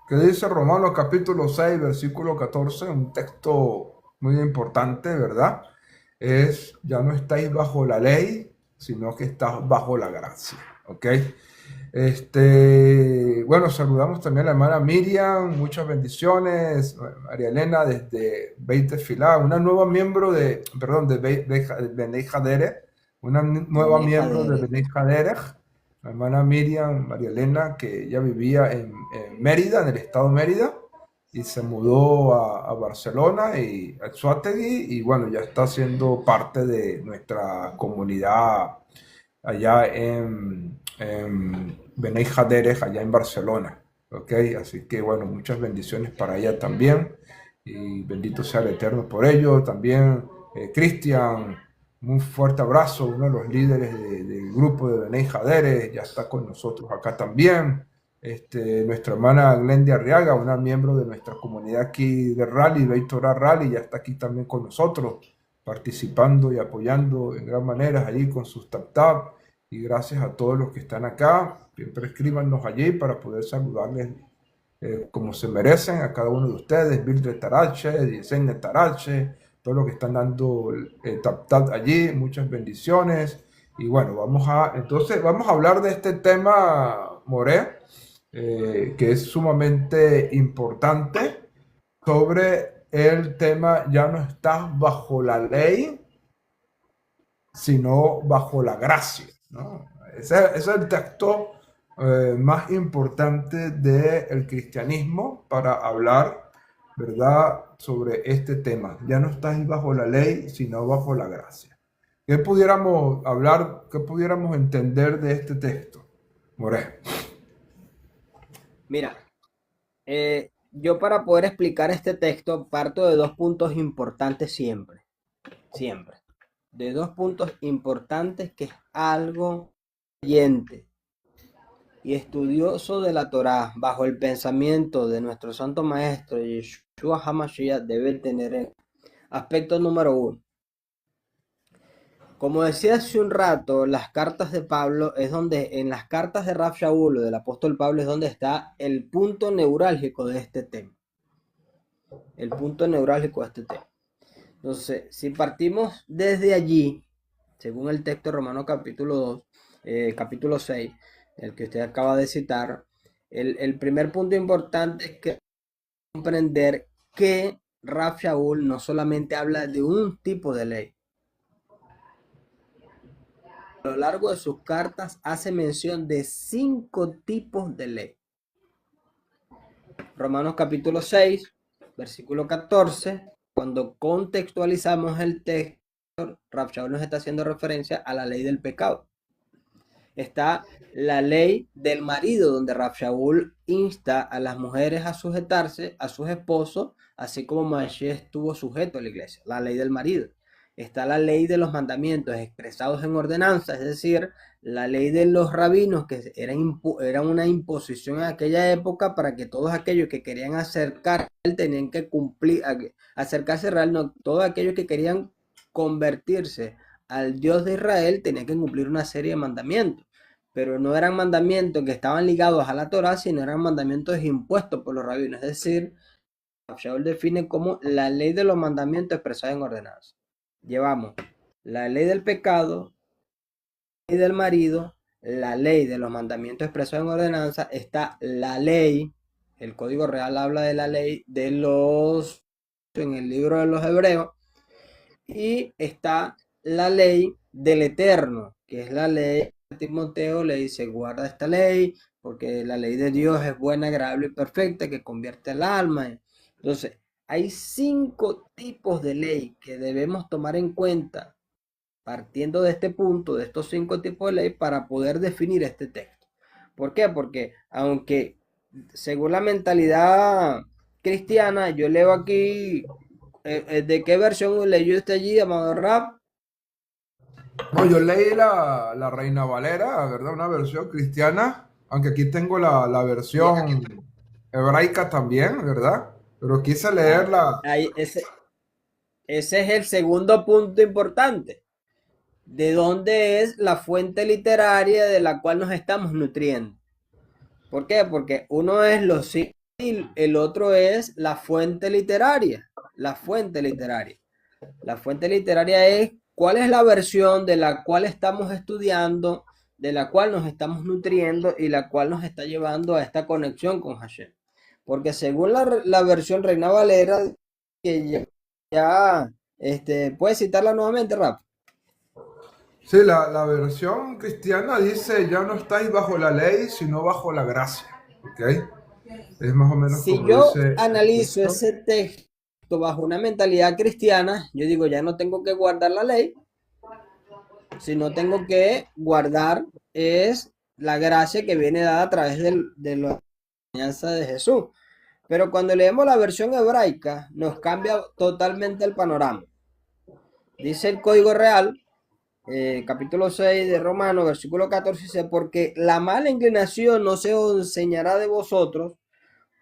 ¿Qué dice Romanos capítulo 6, versículo 14? Un texto muy importante, ¿verdad? Ya no estáis bajo la ley, sino que estás bajo la gracia, ¿ok? Bueno, saludamos también a la hermana Miriam, muchas bendiciones, María Elena desde Beit Tefilá, una nueva miembro de Bnei Haderech, una nueva Beneja miembro de de Bnei Haderech, la hermana Miriam, María Elena, que ya vivía en Mérida, en el estado de Mérida, y se mudó a Barcelona y a Anzoátegui, y bueno, ya está siendo parte de nuestra comunidad allá en Benei Haderech, allá en Barcelona. ¿Ok? Así que bueno, muchas bendiciones para ella también. Y bendito sea el Eterno por ello. También Cristian, un fuerte abrazo, uno de los líderes del grupo de Benei Haderech, ya está con nosotros acá también. Nuestra hermana Glendy Arriaga, una miembro de nuestra comunidad aquí de Rally, Beit Torah Rally, ya está aquí también con nosotros, participando y apoyando en gran manera allí con sus tap tap. Y gracias a todos los que están acá. Siempre escríbanos allí para poder saludarles como se merecen a cada uno de ustedes. Mildred Tarache, Diseña Tarache, todos los que están dando tap tap allí. Muchas bendiciones. Y bueno, entonces vamos a hablar de este tema, More, que es sumamente importante, sobre el tema ya no estás bajo la ley, sino bajo la gracia, ¿no? Ese es el texto más importante del cristianismo para hablar, ¿verdad?, sobre este tema. Ya no estás bajo la ley, sino bajo la gracia. ¿Qué pudiéramos hablar, qué pudiéramos entender de este texto, More? Mira, yo para poder explicar este texto parto de dos puntos importantes siempre, siempre. De dos puntos importantes que es algo creyente y estudioso de la Torá bajo el pensamiento de nuestro santo maestro Yeshua HaMashiach debe tener en aspecto número uno. Como decía hace un rato, las cartas de Pablo es donde, en las cartas de Raf Shaul o del apóstol Pablo es donde está el punto neurálgico de este tema. El punto neurálgico de este tema. Entonces, si partimos desde allí, según el texto de Romanos capítulo 2, capítulo 6, el que usted acaba de citar, el primer punto importante es que comprender que Raf Shaul no solamente habla de un tipo de ley. A lo largo de sus cartas hace mención de 5 tipos de ley. Romanos capítulo 6, versículo 14, cuando contextualizamos el texto, Raf Shaul nos está haciendo referencia a la ley del pecado. Está la ley del marido, donde Rab Shaul insta a las mujeres a sujetarse a sus esposos, así como Moshe estuvo sujeto a la iglesia, la ley del marido. Está la ley de los mandamientos expresados en ordenanza, es decir, la ley de los rabinos, que era una imposición en aquella época para que todos aquellos que querían acercarse tenían que cumplir, acercarse real, no, todos aquellos que querían convertirse al Dios de Israel tenían que cumplir una serie de mandamientos, pero no eran mandamientos que estaban ligados a la Torá, sino eran mandamientos impuestos por los rabinos, es decir, Shaul define como la ley de los mandamientos expresados en ordenanza. Llevamos la ley del pecado, la ley del marido, la ley de los mandamientos expresados en ordenanza, está la ley, el Código Real habla de la ley de los, en el libro de los Hebreos, y está la ley del Eterno, que es la ley de Timoteo, le dice, guarda esta ley, porque la ley de Dios es buena, agradable y perfecta, que convierte el alma. Entonces, hay 5 tipos de ley que debemos tomar en cuenta partiendo de este punto, de estos 5 tipos de ley, para poder definir este texto. ¿Por qué? Porque aunque según la mentalidad cristiana, yo leo aquí, ¿de qué versión leyó usted allí, amado Rap? No, yo leí la Reina Valera, ¿verdad? Una versión cristiana, aunque aquí tengo la versión hebraica también, ¿verdad? Pero quise Ah, leerla. ahí, ese es el segundo punto importante. ¿De dónde es la fuente literaria de la cual nos estamos nutriendo? ¿Por qué? Porque uno es los signos y el otro es la fuente literaria. La fuente literaria. La fuente literaria es cuál es la versión de la cual estamos estudiando, de la cual nos estamos nutriendo y la cual nos está llevando a esta conexión con Hashem. Porque según la versión Reina Valera, que ya ¿puedes citarla nuevamente, Rap? Sí, la versión cristiana dice, ya no estáis bajo la ley, sino bajo la gracia. ¿Ok? Es más o menos Si como yo dice el analizo texto. ese texto bajo una mentalidad cristiana, yo digo, ya no tengo que guardar la ley, sino tengo que guardar es la gracia que viene dada a través de la enseñanza de Jesús. Pero cuando leemos la versión hebraica, nos cambia totalmente el panorama. Dice el Código Real, capítulo 6 de Romanos, versículo 14, dice, porque la mala inclinación no se os enseñará de vosotros,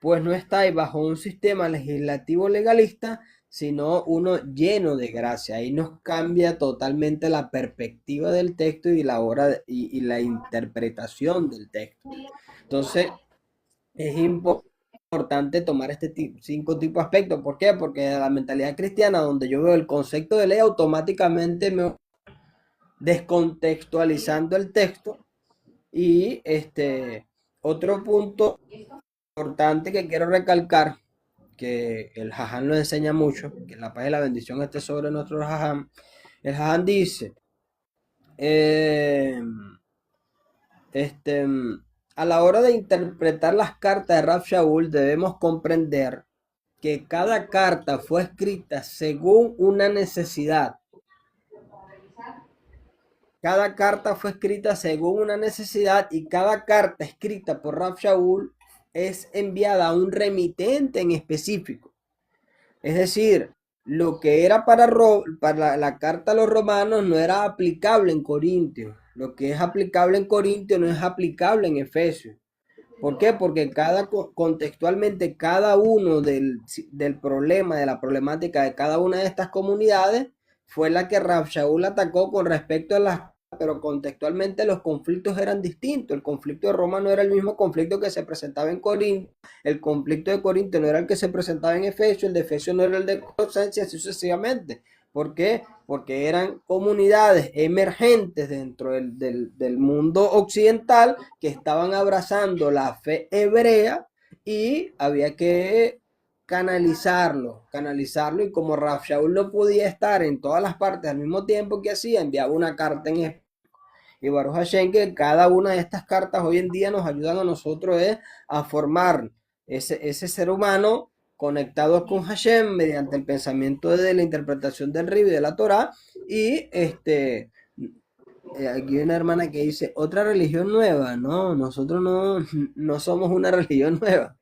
pues no estáis bajo un sistema legislativo legalista, sino uno lleno de gracia. Ahí nos cambia totalmente la perspectiva del texto y la hora y la interpretación del texto. Entonces, es importante tomar 5 tipos de aspectos. ¿Por qué? Porque la mentalidad cristiana, donde yo veo el concepto de ley, automáticamente me descontextualizando el texto. Y otro punto importante que quiero recalcar, que el Jajam lo enseña mucho, que la paz y la bendición esté sobre nuestro Jajam. El Jajam dice, eh, este, a la hora de interpretar las cartas de Rab Shaul debemos comprender que cada carta fue escrita según una necesidad. Cada carta fue escrita según una necesidad y cada carta escrita por Rab Shaul es enviada a un remitente en específico. Es decir, lo que era para la carta a los romanos no era aplicable en Corintios. Lo que es aplicable en Corintios no es aplicable en Efesios. ¿Por qué? Porque contextualmente cada uno del problema, de la problemática de cada una de estas comunidades fue la que Rab Shaul atacó con respecto a pero contextualmente los conflictos eran distintos. El conflicto de Roma no era el mismo conflicto que se presentaba en Corinto, el conflicto de Corinto no era el que se presentaba en Efesios, el de Efesios no era el de Colosenses, y así sucesivamente. ¿Por qué? Porque eran comunidades emergentes dentro del mundo occidental que estaban abrazando la fe hebrea y había que canalizarlo y como Rab Shaul no podía estar en todas las partes al mismo tiempo que hacía, enviaba una carta en español. Y Baruch Hashem, que cada una de estas cartas hoy en día nos ayudan a nosotros a formar ese ser humano conectado con Hashem mediante el pensamiento de la interpretación del Rib y de la Torah y aquí hay una hermana que dice, otra religión nueva. No, nosotros no somos una religión nueva.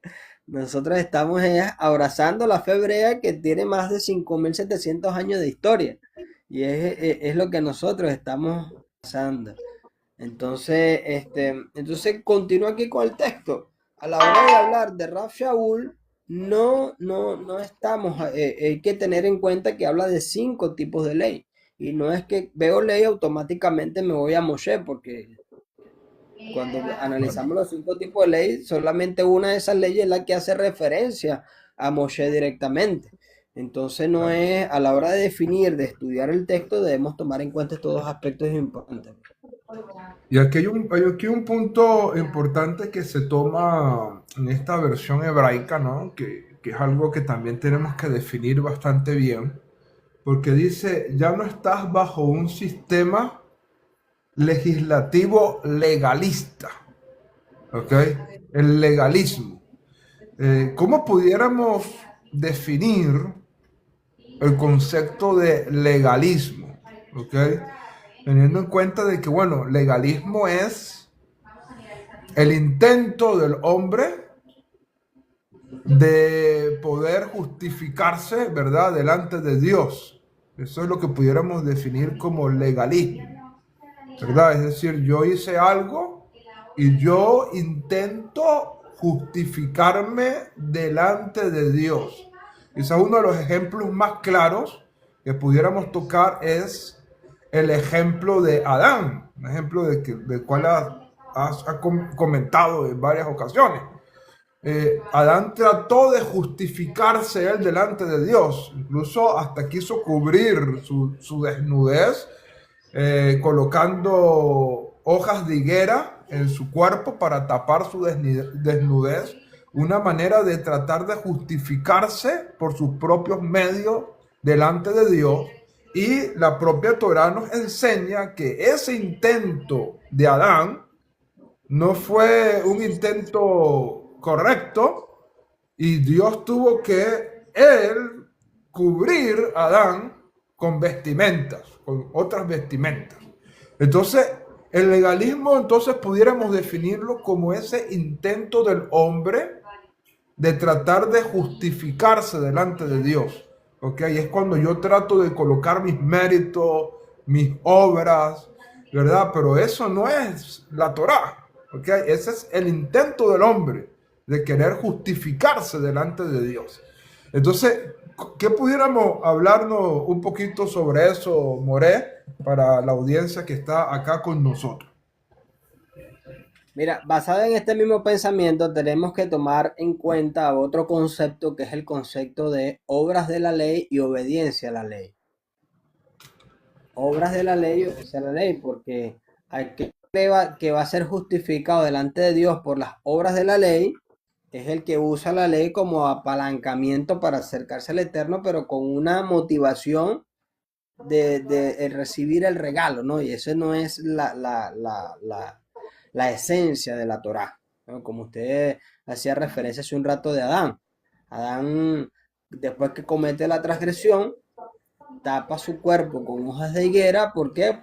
Nosotros estamos abrazando la fe hebrea que tiene más de 5.700 años de historia. Y es lo que nosotros estamos abrazando. Entonces continúa aquí con el texto. A la hora de hablar de Rab Shaul, no estamos, hay que tener en cuenta que habla de 5 tipos de ley. Y no es que veo ley automáticamente me voy a Moshe, porque cuando analizamos los 5 tipos de ley, solamente una de esas leyes es la que hace referencia a Moshe directamente. Entonces no Claro. es, a la hora de definir, de estudiar el texto, debemos tomar en cuenta estos dos aspectos importantes. Y aquí un punto importante que se toma en esta versión hebraica, ¿no? Que es algo que también tenemos que definir bastante bien, porque dice, ya no estás bajo un sistema legislativo legalista, ¿ok? El legalismo. ¿Cómo pudiéramos definir el concepto de legalismo? ¿Ok? Teniendo en cuenta de que, bueno, legalismo es el intento del hombre de poder justificarse, ¿verdad?, delante de Dios. Eso es lo que pudiéramos definir como legalismo, ¿verdad? Es decir, yo hice algo y yo intento justificarme delante de Dios. Quizás uno de los ejemplos más claros que pudiéramos tocar es el ejemplo de Adán, un ejemplo del cual has comentado en varias ocasiones. Adán trató de justificarse él delante de Dios, incluso hasta quiso cubrir su desnudez, colocando hojas de higuera en su cuerpo para tapar su desnudez, una manera de tratar de justificarse por sus propios medios delante de Dios. Y la propia Torah nos enseña que ese intento de Adán no fue un intento correcto y Dios tuvo que él cubrir a Adán con vestimentas, con otras vestimentas. Entonces, el legalismo entonces pudiéramos definirlo como ese intento del hombre de tratar de justificarse delante de Dios. ¿Ok? Y es cuando yo trato de colocar mis méritos, mis obras, ¿verdad? Pero eso no es la Torá. ¿Ok? Ese es el intento del hombre de querer justificarse delante de Dios. Entonces, ¿qué pudiéramos hablarnos un poquito sobre eso, Moré, para la audiencia que está acá con nosotros? Mira, basado en este mismo pensamiento, tenemos que tomar en cuenta otro concepto que es el concepto de obras de la ley y obediencia a la ley. Obras de la ley y obediencia a la ley, porque aquel que va a ser justificado delante de Dios por las obras de la ley es el que usa la ley como apalancamiento para acercarse al Eterno, pero con una motivación de recibir el regalo, ¿no? Y esa no es la esencia de la Torá, ¿no? Como usted hacía referencia hace un rato de Adán. Adán, después que comete la transgresión, tapa su cuerpo con hojas de higuera porque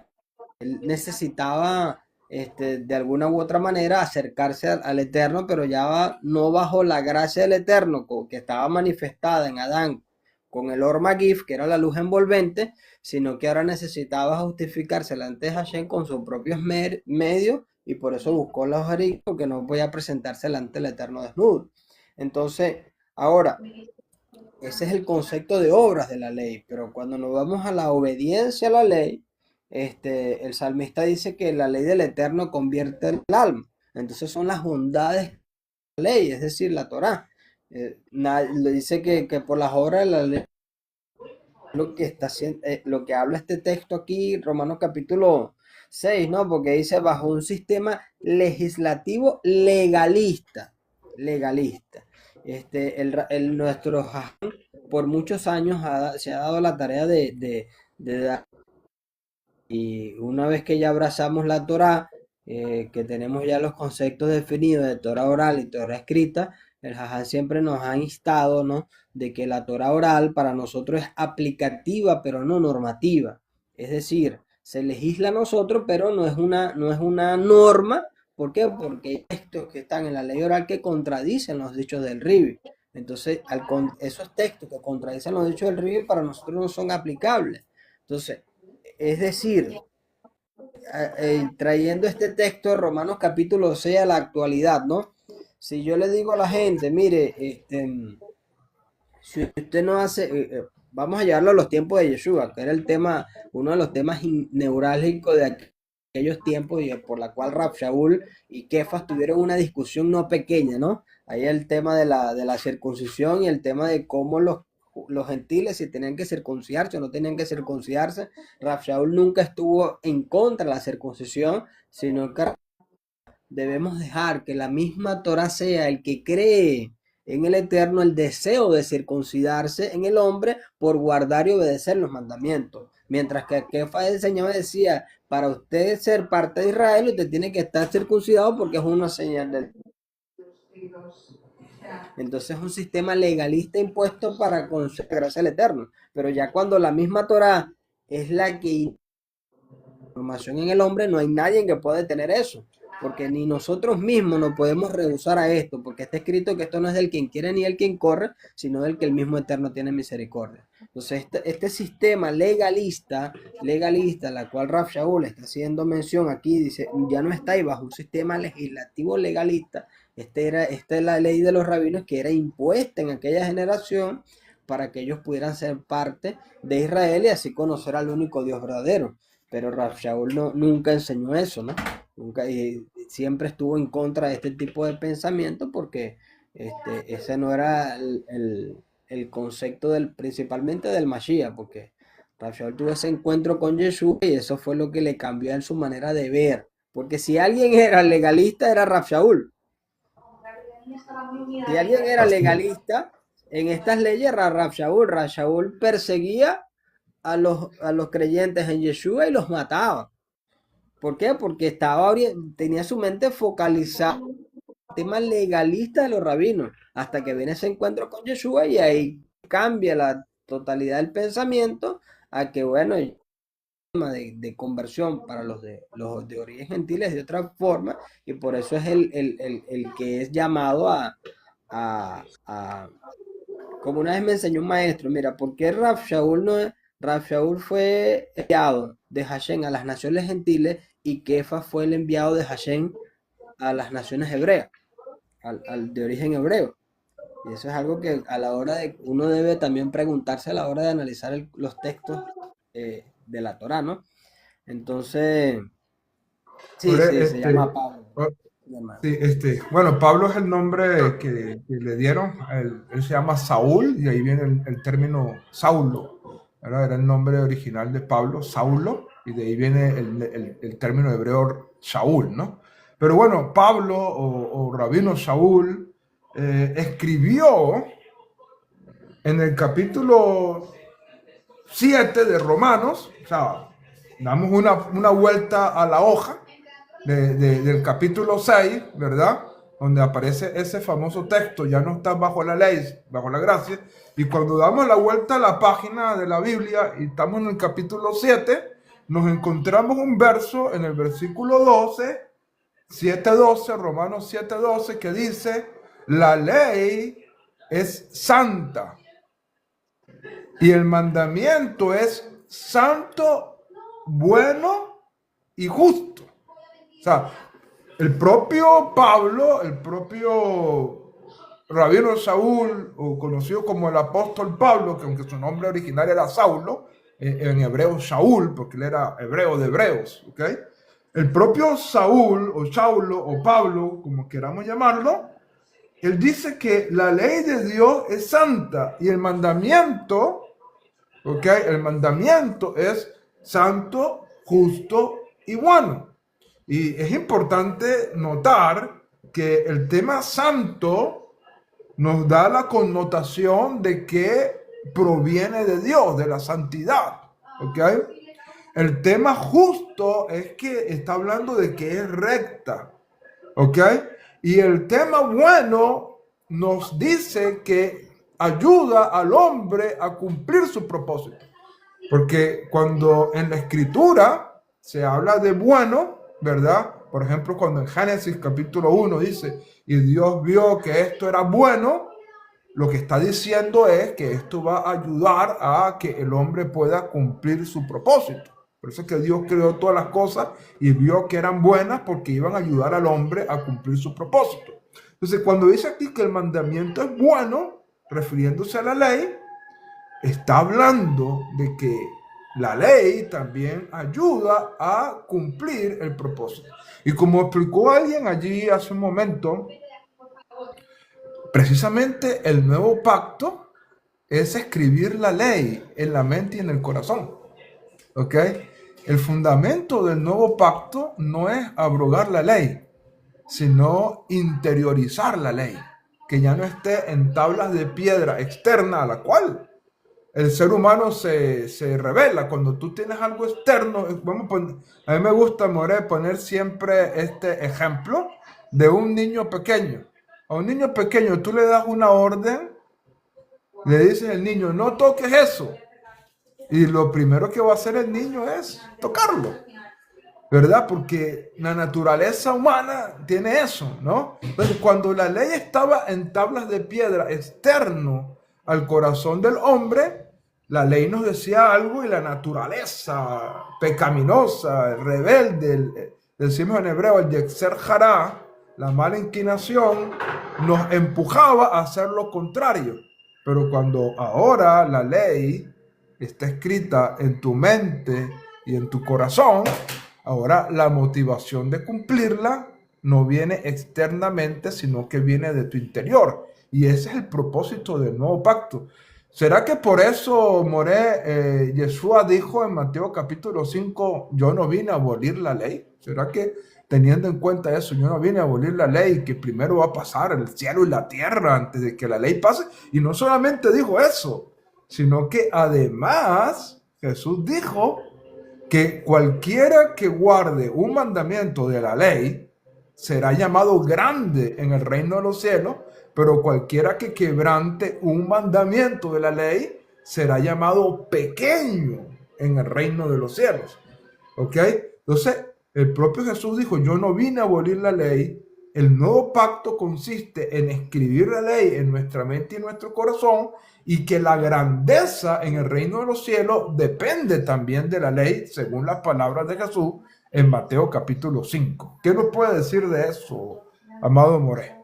él necesitaba de alguna u otra manera acercarse al Eterno, pero ya no bajo la gracia del Eterno que estaba manifestada en Adán con el Or Magif, que era la luz envolvente, sino que ahora necesitaba justificarse delante de Hashem con sus propios medios y por eso buscó la hojarilla porque no podía presentarse delante del Eterno desnudo. Entonces, ahora, ese es el concepto de obras de la ley, pero cuando nos vamos a la obediencia a la ley, el salmista dice que la ley del Eterno convierte el alma. Entonces son las bondades de la ley, es decir, la Torá. Le dice que por las obras de la ley, lo que está haciendo, lo que habla este texto aquí, Romanos capítulo 6, ¿no? Porque dice bajo un sistema legislativo legalista. Nuestro Jajam por muchos años se ha dado la tarea de dar, y una vez que ya abrazamos la Torá, que tenemos ya los conceptos definidos de Torá oral y Torá escrita, el Jajam siempre nos ha instado, ¿no?, de que la Torá oral para nosotros es aplicativa pero no normativa. Es decir, se legisla a nosotros, pero no es una norma. ¿Por qué? Porque hay textos que están en la ley oral que contradicen los dichos del RIBI. Entonces, esos textos que contradicen los dichos del RIBI para nosotros no son aplicables. Entonces, es decir, trayendo este texto de Romanos capítulo 6 a la actualidad, ¿no? Si yo le digo a la gente, mire, si usted no hace, vamos a llevarlo a los tiempos de Yeshua, que era el tema, uno de los temas neurálgicos de aquellos tiempos y por la cual Rab Shaul y Kefas tuvieron una discusión no pequeña, ¿no? Ahí el tema de la circuncisión y el tema de cómo los gentiles si tenían que circuncidarse o no tenían que circuncidarse. Rab Shaul nunca estuvo en contra de la circuncisión, sino que debemos dejar que la misma Torah sea el que cree en el Eterno el deseo de circuncidarse en el hombre por guardar y obedecer los mandamientos. Mientras que Kefa el Señor decía, para usted ser parte de Israel, usted tiene que estar circuncidado porque es una señal del... Entonces es un sistema legalista impuesto para consagrarse al Eterno. Pero ya cuando la misma Torah es la que información en el hombre, no hay nadie que pueda detener eso, porque ni nosotros mismos nos podemos rehusar a esto, porque está escrito que esto no es del quien quiere ni el quien corre, sino del que el mismo Eterno tiene misericordia. Entonces este sistema legalista, la cual Rab Shaul está haciendo mención aquí, dice, ya no está ahí bajo un sistema legislativo legalista. Esta es la ley de los rabinos que era impuesta en aquella generación para que ellos pudieran ser parte de Israel y así conocer al único Dios verdadero. Pero Rab Shaul nunca enseñó eso, ¿no? Nunca, y siempre estuvo en contra de este tipo de pensamiento porque ese no era el concepto principalmente del Mashiach, porque Rab Shaul tuvo ese encuentro con Yeshua y eso fue lo que le cambió en su manera de ver. Porque si alguien era legalista, era Rab Shaul. Si alguien era legalista, en estas leyes era Rab Shaul. Rab Shaul perseguía a los creyentes en Yeshua y los mataba. ¿Por qué? Porque tenía su mente focalizada en el tema legalista de los rabinos, hasta que viene ese encuentro con Yeshua y ahí cambia la totalidad del pensamiento a que, bueno, el tema de conversión para los de origen gentil es de otra forma y por eso es el que es llamado a como una vez me enseñó un maestro, mira, ¿por qué Rab Shaul no es? Rab Shaul fue enviado de Hashem a las naciones gentiles y Kefa fue el enviado de Hashem a las naciones hebreas, al de origen hebreo. Y eso es algo que a la hora de uno debe también preguntarse a la hora de analizar los textos de la Torá, ¿no? Entonces, sí, se llama Pablo. Sí, bueno, Pablo es el nombre que le dieron, él se llama Saúl y ahí viene el término Saulo, ¿verdad? Era el nombre original de Pablo, Saulo, y de ahí viene el término hebreo Shaul, ¿no? Pero bueno, Pablo o Rabino Shaul escribió en el capítulo 7 de Romanos, o sea, damos una vuelta a la hoja, del capítulo 6, ¿verdad? Donde aparece ese famoso texto, ya no está bajo la ley, bajo la gracia. Y cuando damos la vuelta a la página de la Biblia y estamos en el capítulo 7, nos encontramos un verso en el versículo 12, 7:12, Romanos 7:12, que dice, la ley es santa y el mandamiento es santo, bueno y justo. O sea, el propio Pablo, el propio Rabino Saúl, o conocido como el apóstol Pablo, que aunque su nombre original era Saulo, en hebreo Shaul, porque él era hebreo de hebreos, ¿ok? El propio Saúl, o Saulo, o Pablo, como queramos llamarlo, él dice que la ley de Dios es santa y el mandamiento, ¿ok? El mandamiento es santo, justo y bueno. Y es importante notar que el tema santo nos da la connotación de que proviene de Dios, de la santidad, ¿ok? El tema justo es que está hablando de que es recta, ¿ok? Y el tema bueno nos dice que ayuda al hombre a cumplir su propósito. Porque cuando en la escritura se habla de bueno, ¿verdad? Por ejemplo, cuando en Génesis capítulo 1 dice, y Dios vio que esto era bueno, lo que está diciendo es que esto va a ayudar a que el hombre pueda cumplir su propósito. Por eso es que Dios creó todas las cosas y vio que eran buenas porque iban a ayudar al hombre a cumplir su propósito. Entonces, cuando dice aquí que el mandamiento es bueno, refiriéndose a la ley, está hablando de que la ley también ayuda a cumplir el propósito. Y como explicó alguien allí hace un momento, precisamente el nuevo pacto es escribir la ley en la mente y en el corazón. ¿Ok? El fundamento del nuevo pacto no es abrogar la ley, sino interiorizar la ley, que ya no esté en tablas de piedra externa a la cual el ser humano se revela. Cuando tú tienes algo externo, a mí me gusta, More, poner siempre este ejemplo de un niño pequeño. A un niño pequeño tú le das una orden, le dices al niño, no toques eso. Y lo primero que va a hacer el niño es tocarlo, ¿verdad? Porque la naturaleza humana tiene eso, ¿no? Entonces, cuando la ley estaba en tablas de piedra externo al corazón del hombre, la ley nos decía algo y la naturaleza pecaminosa, rebelde, decimos en hebreo, el yetzer hará, la mala inclinación, nos empujaba a hacer lo contrario. Pero cuando ahora la ley está escrita en tu mente y en tu corazón, ahora la motivación de cumplirla no viene externamente, sino que viene de tu interior. Y ese es el propósito del nuevo pacto. ¿Será que por eso, More, Yeshua dijo en Mateo capítulo 5, yo no vine a abolir la ley? ¿Será que teniendo en cuenta eso, yo no vine a abolir la ley, que primero va a pasar el cielo y la tierra antes de que la ley pase? Y no solamente dijo eso, sino que además Jesús dijo que cualquiera que guarde un mandamiento de la ley será llamado grande en el reino de los cielos, pero cualquiera que quebrante un mandamiento de la ley será llamado pequeño en el reino de los cielos. ¿Ok? Entonces, el propio Jesús dijo, yo no vine a abolir la ley. El nuevo pacto consiste en escribir la ley en nuestra mente y en nuestro corazón, y que la grandeza en el reino de los cielos depende también de la ley, según las palabras de Jesús en Mateo capítulo 5. ¿Qué nos puede decir de eso, amado More?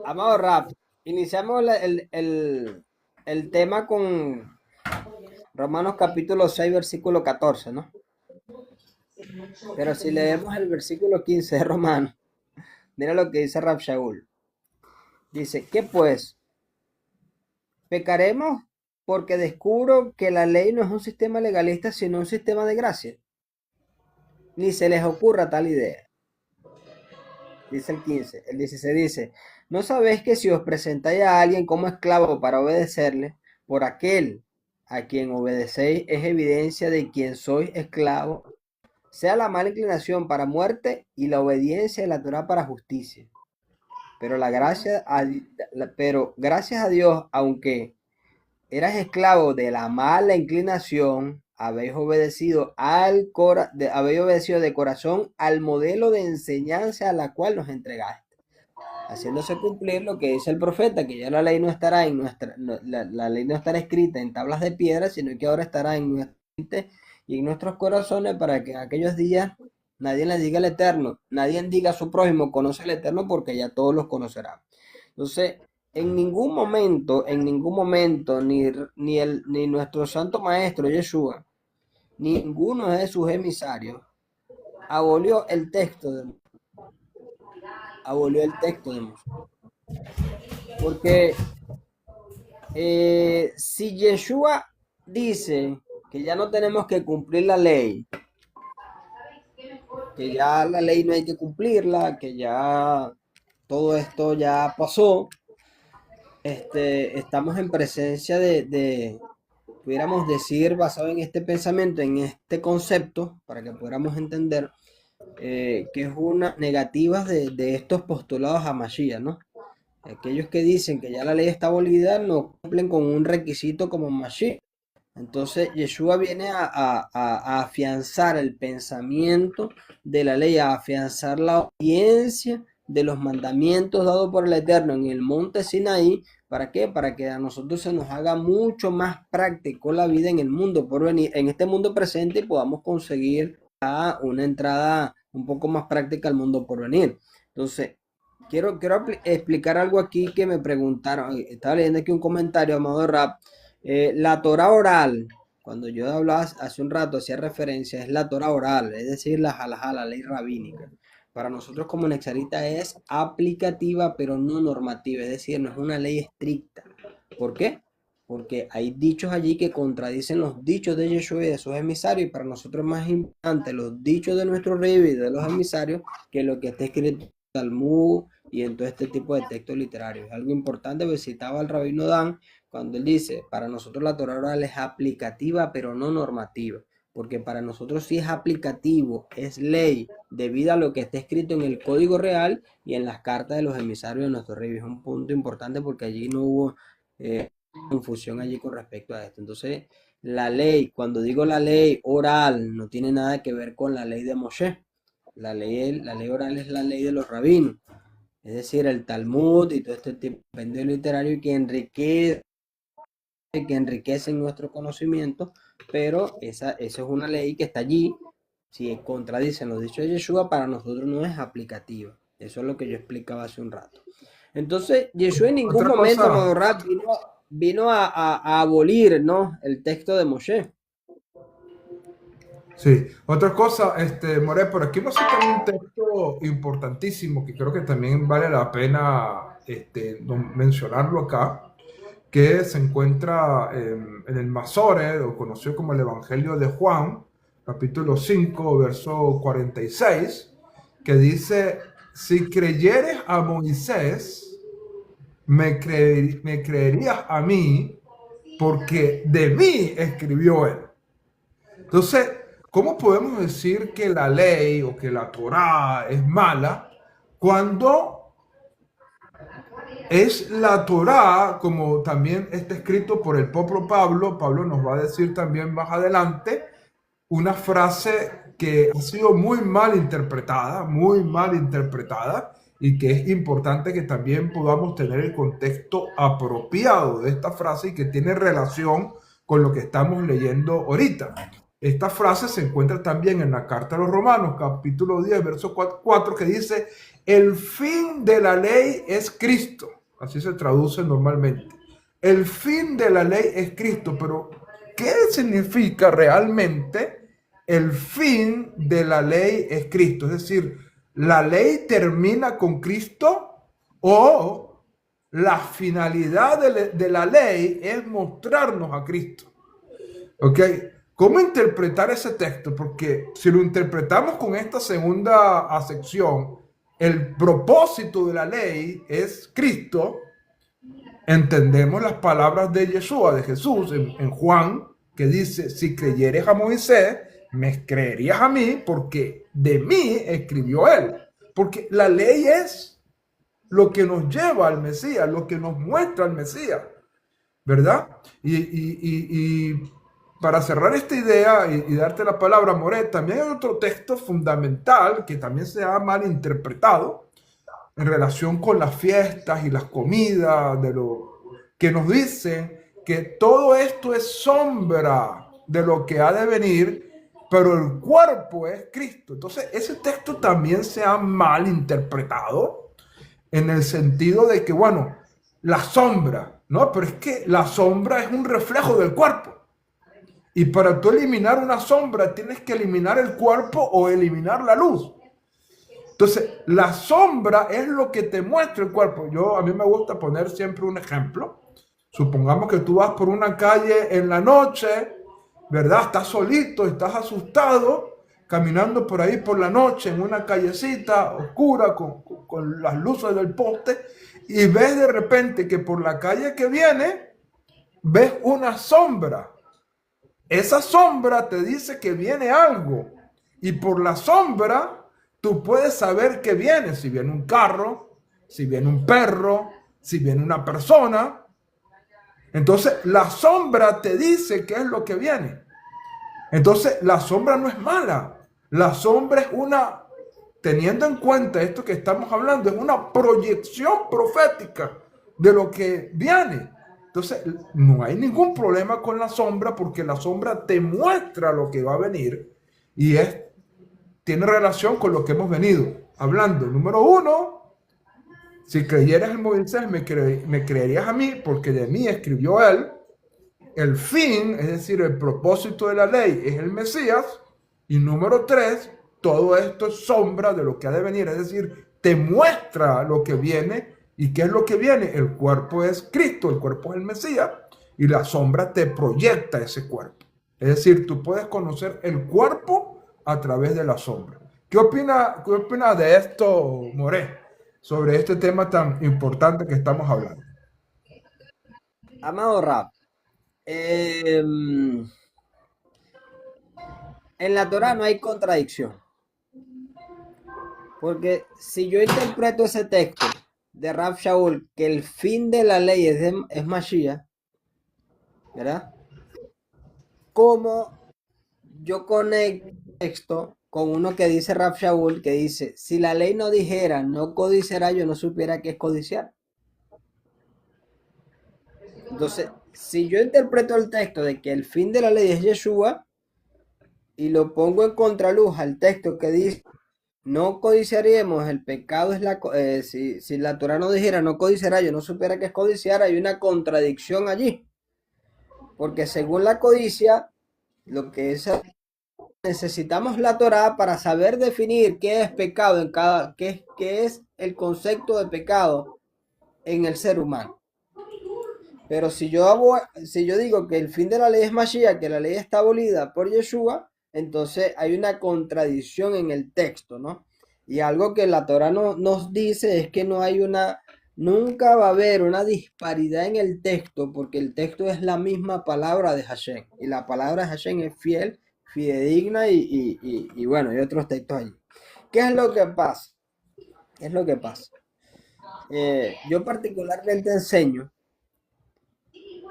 Amado Rap, iniciamos el tema con Romanos capítulo 6, versículo 14, ¿no? Pero si leemos el versículo 15 de Romanos, mira lo que dice Rab Shaul. Dice, ¿qué pues? ¿Pecaremos porque descubro que la ley no es un sistema legalista, sino un sistema de gracia? Ni se les ocurra tal idea. Dice el 15. El 16 dice, ¿no sabéis que si os presentáis a alguien como esclavo para obedecerle, por aquel a quien obedecéis es evidencia de quien sois esclavo, sea la mala inclinación para muerte y la obediencia de la Torá para justicia? Pero gracias a Dios, aunque eras esclavo de la mala inclinación, habéis obedecido de corazón al modelo de enseñanza a la cual nos entregaste, haciéndose cumplir lo que dice el profeta, que ya la ley no estará la ley no estará escrita en tablas de piedra, sino que ahora estará en nuestra mente y en nuestros corazones, para que en aquellos días nadie le diga al Eterno, nadie diga a su prójimo, conoce al Eterno, porque ya todos los conocerán. Entonces, en ningún momento, ni nuestro santo maestro Yeshua, ninguno de sus emisarios abolió el texto de Moshe. Porque si Yeshua dice que ya no tenemos que cumplir la ley, que ya la ley no hay que cumplirla, que ya todo esto ya pasó, estamos en presencia pudiéramos decir, basado en este pensamiento, en este concepto, para que pudiéramos entender que es una negativa de estos postulados a Mashiach, ¿no? Aquellos que dicen que ya la ley está abolida no cumplen con un requisito como Mashiach, Entonces, Yeshua viene a afianzar el pensamiento de la ley, a afianzar la obediencia de los mandamientos dados por el Eterno en el monte Sinaí. ¿Para qué? Para que a nosotros se nos haga mucho más práctico la vida en el mundo por venir, en este mundo presente, y podamos conseguir una entrada un poco más práctica al mundo por venir. Entonces, quiero explicar algo aquí que me preguntaron. Estaba leyendo aquí un comentario, Amado Rap. La Torah oral, cuando yo hablaba hace un rato, hacía referencia, es la Torah oral, es decir, la halajá, la ley rabínica. Para nosotros como nexarita es aplicativa, pero no normativa, es decir, no es una ley estricta. ¿Por qué? Porque hay dichos allí que contradicen los dichos de Yeshua y de sus emisarios, y para nosotros es más importante los dichos de nuestro rey y de los emisarios que lo que está escrito en Talmud y en todo este tipo de textos literarios. Es algo importante, porque citaba al rabino Dan cuando él dice, para nosotros la Torah oral es aplicativa, pero no normativa, porque para nosotros sí es aplicativo, es ley, debido a lo que está escrito en el Código Real y en las cartas de los emisarios de nuestro rey. Es un punto importante porque allí no hubo confusión allí con respecto a esto. Entonces, la ley, cuando digo la ley oral, no tiene nada que ver con la ley de Moshe. La ley oral es la ley de los rabinos, es decir, el Talmud y todo este tipo de compendio literario que enriquecen nuestro conocimiento, pero esa es una ley que está allí. Si contradicen los dichos de Yeshua, para nosotros no es aplicativa. Eso es lo que yo explicaba hace un rato. Entonces, Yeshua en ningún Otra momento, cosa, Modorrat, vino a abolir, ¿no?, el texto de Moshe. sí, otra cosa, More, por aquí nos citan un texto importantísimo que creo que también vale la pena mencionarlo acá, que se encuentra en el Masore, o conocido como el Evangelio de Juan, capítulo 5, verso 46, que dice, si creyeres a Moisés, me creerías a mí, porque de mí escribió él. Entonces, ¿cómo podemos decir que la ley o que la Torá es mala cuando es la Torá, como también está escrito por el propio Pablo? Pablo nos va a decir también más adelante una frase que ha sido muy mal interpretada, y que es importante que también podamos tener el contexto apropiado de esta frase y que tiene relación con lo que estamos leyendo ahorita. Esta frase se encuentra también en la carta a los Romanos, capítulo 10, verso 4, que dice, el fin de la ley es Cristo. Así se traduce normalmente. El fin de la ley es Cristo, pero ¿qué significa realmente el fin de la ley es Cristo? Es decir, ¿la ley termina con Cristo o la finalidad de la ley es mostrarnos a Cristo? ¿Ok? ¿Cómo interpretar ese texto? Porque si lo interpretamos con esta segunda acepción, el propósito de la ley es Cristo, entendemos las palabras de Yeshua, de Jesús, en Juan, que dice, si creyeres a Moisés, me creerías a mí, porque de mí escribió él. Porque la ley es lo que nos lleva al Mesías, lo que nos muestra al Mesías, ¿verdad? Y para cerrar esta idea y darte la palabra, Moret, también hay otro texto fundamental que también se ha mal interpretado en relación con las fiestas y las comidas, que nos dicen que todo esto es sombra de lo que ha de venir, pero el cuerpo es Cristo. Entonces, ese texto también se ha mal interpretado en el sentido de que, bueno, la sombra, ¿no? Pero es que la sombra es un reflejo del cuerpo. Y para tú eliminar una sombra, tienes que eliminar el cuerpo o eliminar la luz. Entonces, la sombra es lo que te muestra el cuerpo. A mí me gusta poner siempre un ejemplo. Supongamos que tú vas por una calle en la noche, ¿verdad? Estás solito, estás asustado, caminando por ahí por la noche en una callecita oscura con las luces del poste, y ves de repente que por la calle que viene, ves una sombra. Esa sombra te dice que viene algo, y por la sombra tú puedes saber que viene, si viene un carro, si viene un perro, si viene una persona. Entonces, la sombra te dice qué es lo que viene. Entonces, la sombra no es mala. La sombra es una, teniendo en cuenta esto que estamos hablando, es una proyección profética de lo que viene. Entonces, no hay ningún problema con la sombra porque la sombra te muestra lo que va a venir y tiene relación con lo que hemos venido hablando. Número uno, si creyeras en Moisés, me creerías a mí porque de mí escribió él. El fin, es decir, el propósito de la ley es el Mesías. Y número tres, todo esto es sombra de lo que ha de venir, es decir, te muestra lo que viene. ¿Y qué es lo que viene? El cuerpo es Cristo, el cuerpo es el Mesías, y la sombra te proyecta ese cuerpo. Es decir, tú puedes conocer el cuerpo a través de la sombra. ¿Qué opina de esto, More, sobre este tema tan importante que estamos hablando? Amado Rap, en la Torah no hay contradicción. Porque si yo interpreto ese texto de Rab Shaul, que el fin de la ley es Mashiach, ¿verdad? ¿Cómo yo conecto el texto con uno que dice Rab Shaul, que dice, si la ley no dijera, no codiciará, yo no supiera qué es codiciar? Entonces, si yo interpreto el texto de que el fin de la ley es Yeshua y lo pongo en contraluz al texto que dice no codiciaríamos, el pecado es si la Torah no dijera no codiciará, yo no supiera que es codiciar, hay una contradicción allí. Porque según la codicia, lo que es necesitamos la Torah para saber definir qué es pecado qué es el concepto de pecado en el ser humano. Pero si yo digo que el fin de la ley es Mashiach, que la ley está abolida por Yeshua, entonces hay una contradicción en el texto, ¿no? Y algo que la Torah nos dice es que nunca va a haber una disparidad en el texto, porque el texto es la misma palabra de Hashem. Y la palabra de Hashem es fiel, fidedigna y bueno, hay otros textos allí. ¿Qué es lo que pasa? ¿Qué es lo que pasa? Yo particularmente enseño,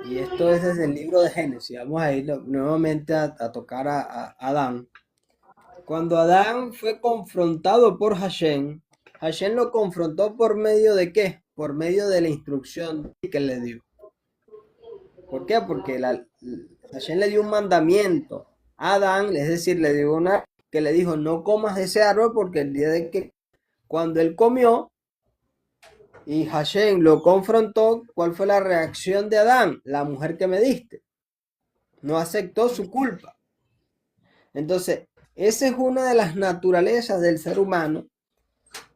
y esto es desde el libro de Génesis. Vamos a ir nuevamente a tocar a Adán. Cuando Adán fue confrontado por Hashem, Hashem lo confrontó por medio de ¿qué? Por medio de la instrucción que le dio. ¿Por qué? Porque Hashem le dio un mandamiento a Adán, es decir, le dio que le dijo, no comas de ese árbol porque el día de que cuando él comió y Hashem lo confrontó, ¿cuál fue la reacción de Adán? La mujer que me diste. No aceptó su culpa. Entonces, esa es una de las naturalezas del ser humano,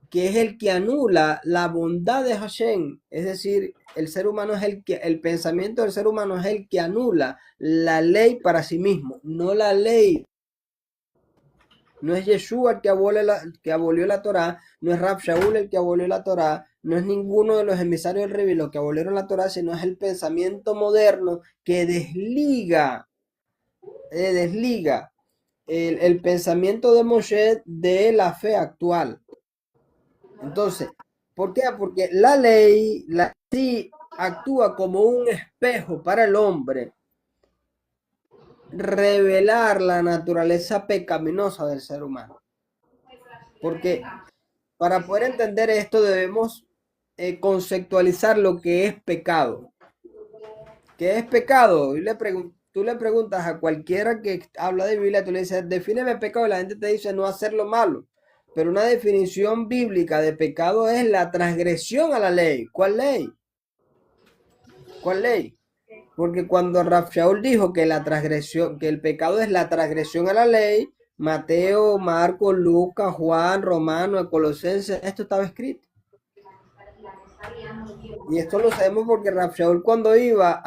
que es el que anula la bondad de Hashem. Es decir, el ser humano es el pensamiento del ser humano es el que anula la ley para sí mismo, no la ley. No es Yeshua el que abolió la Torá, no es Rab Shaul el que abolió la Torá, no es ninguno de los emisarios del Revi los que abolieron la Torá, sino es el pensamiento moderno que desliga el pensamiento de Moshe de la fe actual. Entonces, ¿por qué? Porque la ley sí actúa como un espejo para el hombre, revelar la naturaleza pecaminosa del ser humano. Porque para poder entender esto debemos conceptualizar lo que es pecado. ¿Qué es pecado? Tú le preguntas a cualquiera que habla de Biblia, tú le dices, defíneme pecado, y la gente te dice no hacer lo malo. Pero una definición bíblica de pecado es la transgresión a la ley. ¿Cuál ley? ¿Cuál ley? Porque cuando Rab Shaul dijo que que el pecado es la transgresión a la ley, Mateo, Marcos, Lucas, Juan, Romano, Colosenses, esto estaba escrito. Y esto lo sabemos porque Rab Shaul cuando iba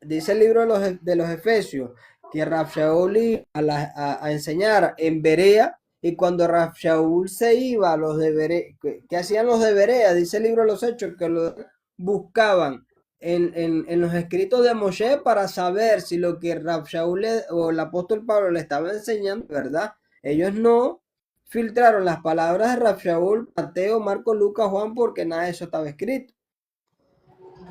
dice el libro de los Efesios, que Rab Shaul iba a enseñar en Berea, y cuando Rab Shaul se iba a los de Berea, ¿qué hacían los de Berea? Dice el libro de los Hechos, que lo buscaban en los escritos de Moshe para saber si lo que Rab Shaul o el apóstol Pablo le estaba enseñando, ¿verdad? Ellos no filtraron las palabras de Rab Shaul, Mateo, Marcos, Lucas, Juan, porque nada de eso estaba escrito.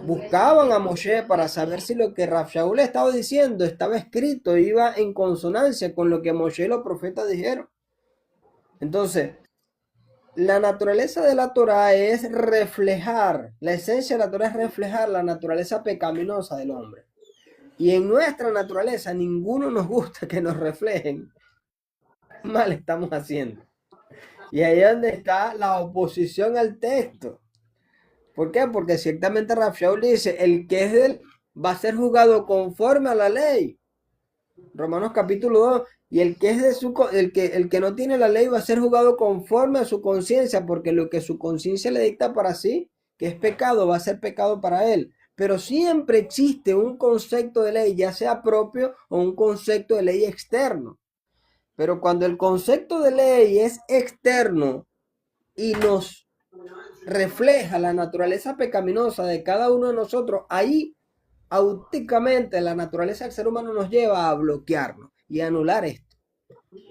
buscaban a Moshe para saber si lo que Rab Shaul estaba diciendo estaba escrito, iba en consonancia con lo que Moshe y los profetas dijeron. Entonces, la naturaleza de la Torah es reflejar, la esencia de la Torah es reflejar la naturaleza pecaminosa del hombre. Y en nuestra naturaleza ninguno nos gusta que nos reflejen qué mal estamos haciendo. Y ahí es donde está la oposición al texto. ¿Por qué? Porque ciertamente Rab Shaul dice, el que es de él va a ser juzgado conforme a la ley. Romanos capítulo 2. Y el que es de el que no tiene la ley va a ser juzgado conforme a su conciencia, porque lo que su conciencia le dicta para sí, que es pecado, va a ser pecado para él. Pero siempre existe un concepto de ley, ya sea propio o un concepto de ley externo. Pero cuando el concepto de ley es externo y nos refleja la naturaleza pecaminosa de cada uno de nosotros, ahí auténticamente la naturaleza del ser humano nos lleva a bloquearnos y a anular esto.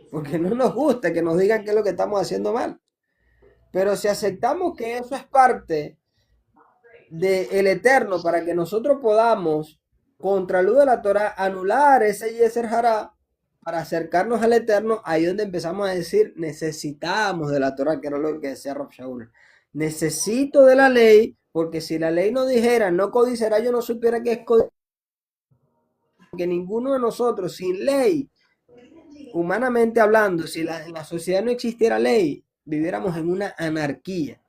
Porque no nos gusta que nos digan qué es lo que estamos haciendo mal. Pero si aceptamos que eso es parte del Eterno para que nosotros podamos, contra luz de la Torah, anular ese Yeser Hará para acercarnos al Eterno, ahí es donde empezamos a decir, necesitamos de la Torah, que era lo que decía Rab Shaul. Necesito de la ley, porque si la ley no dijera, no codiciará, yo no supiera que es codiciar. Porque ninguno de nosotros, sin ley, humanamente hablando, si en la sociedad no existiera ley, viviéramos en una anarquía.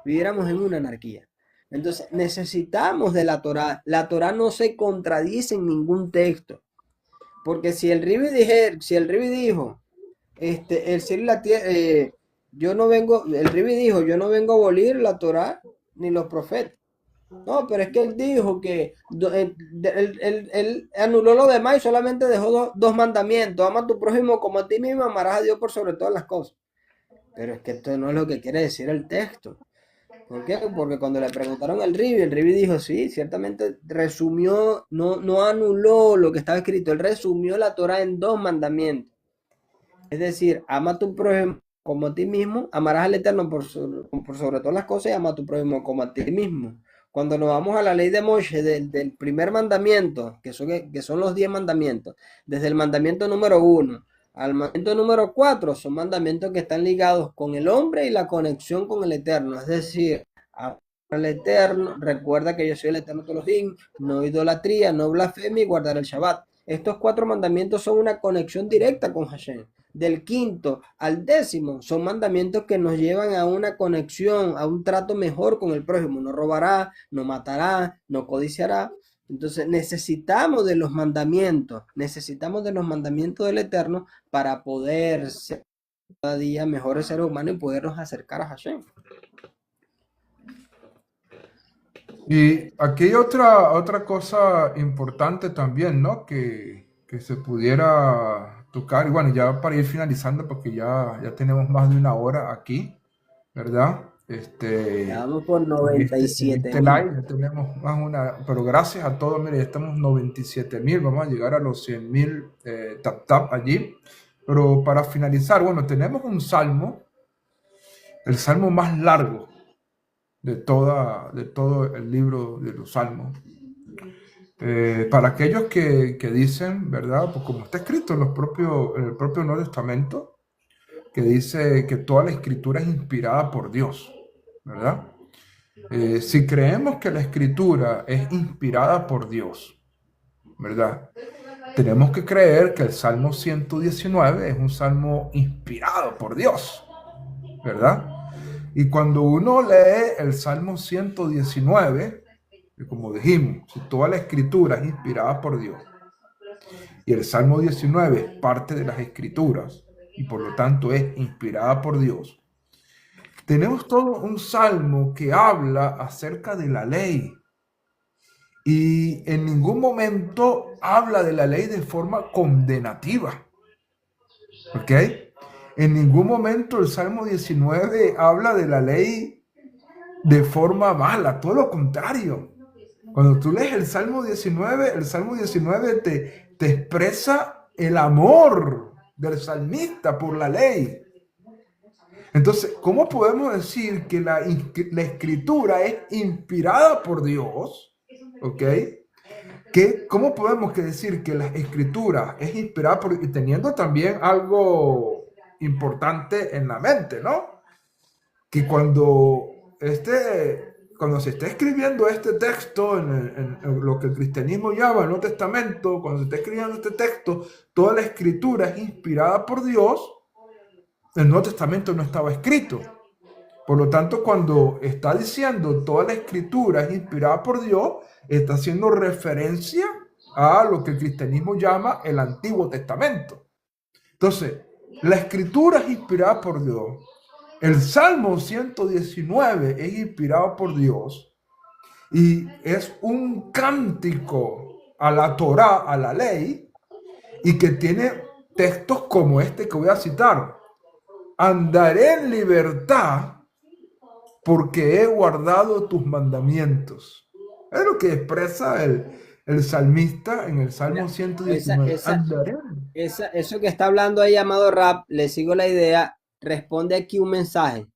Viviéramos en una anarquía. Entonces, necesitamos de la Torah. La Torah no se contradice en ningún texto. Porque si el Ribi dijo, el cielo y la tierra, el Ribi dijo, yo no vengo a abolir la Torah ni los profetas. No, pero es que él dijo que él anuló lo demás y solamente dejó dos mandamientos. Ama a tu prójimo como a ti mismo, amarás a Dios por sobre todas las cosas. Pero es que esto no es lo que quiere decir el texto. ¿Por qué? Porque cuando le preguntaron al Ribi, el Ribi dijo, sí, ciertamente resumió, no anuló lo que estaba escrito, él resumió la Torah en dos mandamientos. Es decir, ama a tu prójimo como a ti mismo, amarás al Eterno por sobre todas las cosas y ama a tu prójimo como a ti mismo. Cuando nos vamos a la ley de Moshe, del primer mandamiento, que son los 10 mandamientos, desde el mandamiento número 1 al mandamiento número 4, son mandamientos que están ligados con el hombre y la conexión con el Eterno. Es decir, al Eterno, recuerda que yo soy el Eterno Elohim, no idolatría, no blasfemia y guardar el Shabbat. Estos 4 mandamientos son una conexión directa con Hashem. Del 5º al 10º son mandamientos que nos llevan a una conexión, a un trato mejor con el prójimo. No robará, no matará, no codiciará. Entonces necesitamos de los mandamientos del Eterno para poder ser cada día mejores seres humanos y podernos acercar a Hashem. Y aquí hay otra cosa importante también, ¿no? Que se pudiera tocar, y bueno, ya para ir finalizando, porque ya tenemos más de una hora aquí, ¿verdad? Ya vamos por en 97 este mil. live ya tenemos más pero gracias a todos, mire, ya estamos 97,000, vamos a llegar a los 100,000 tap allí. Pero para finalizar, bueno, tenemos un salmo, el salmo más largo de todo el libro de los salmos. Para aquellos que dicen, ¿verdad? Pues como está escrito en el propio Nuevo Testamento, que dice que toda la escritura es inspirada por Dios, ¿verdad? Si creemos que la escritura es inspirada por Dios, ¿verdad? Tenemos que creer que el Salmo 119 es un salmo inspirado por Dios, ¿verdad? Y cuando uno lee el Salmo 119, como dijimos, si toda la escritura es inspirada por Dios, y el Salmo 19 es parte de las escrituras, y por lo tanto es inspirada por Dios, tenemos todo un salmo que habla acerca de la ley. Y en ningún momento habla de la ley de forma condenativa. ¿Ok? En ningún momento el Salmo 19 habla de la ley de forma mala, todo lo contrario. Cuando tú lees el Salmo 19 te expresa el amor del salmista por la ley. Entonces, ¿cómo podemos decir que la escritura es inspirada por Dios? ¿Ok? ¿Cómo podemos decir que la escritura es inspirada por Dios? Y teniendo también algo importante en la mente, ¿no? Que cuando se está escribiendo este texto en lo que el cristianismo llama el Nuevo Testamento, cuando se está escribiendo este texto, toda la escritura es inspirada por Dios. El Nuevo Testamento no estaba escrito. Por lo tanto, cuando está diciendo toda la escritura es inspirada por Dios, está haciendo referencia a lo que el cristianismo llama el Antiguo Testamento. Entonces, la escritura es inspirada por Dios. El Salmo 119 es inspirado por Dios y es un cántico a la Torá, a la ley, y que tiene textos como este que voy a citar. Andaré en libertad porque he guardado tus mandamientos. Es lo que expresa el salmista en el Salmo Mira, esa, 119. esa, Andaré. eso que está hablando ahí, amado Rap, le sigo la idea, responde aquí un mensaje.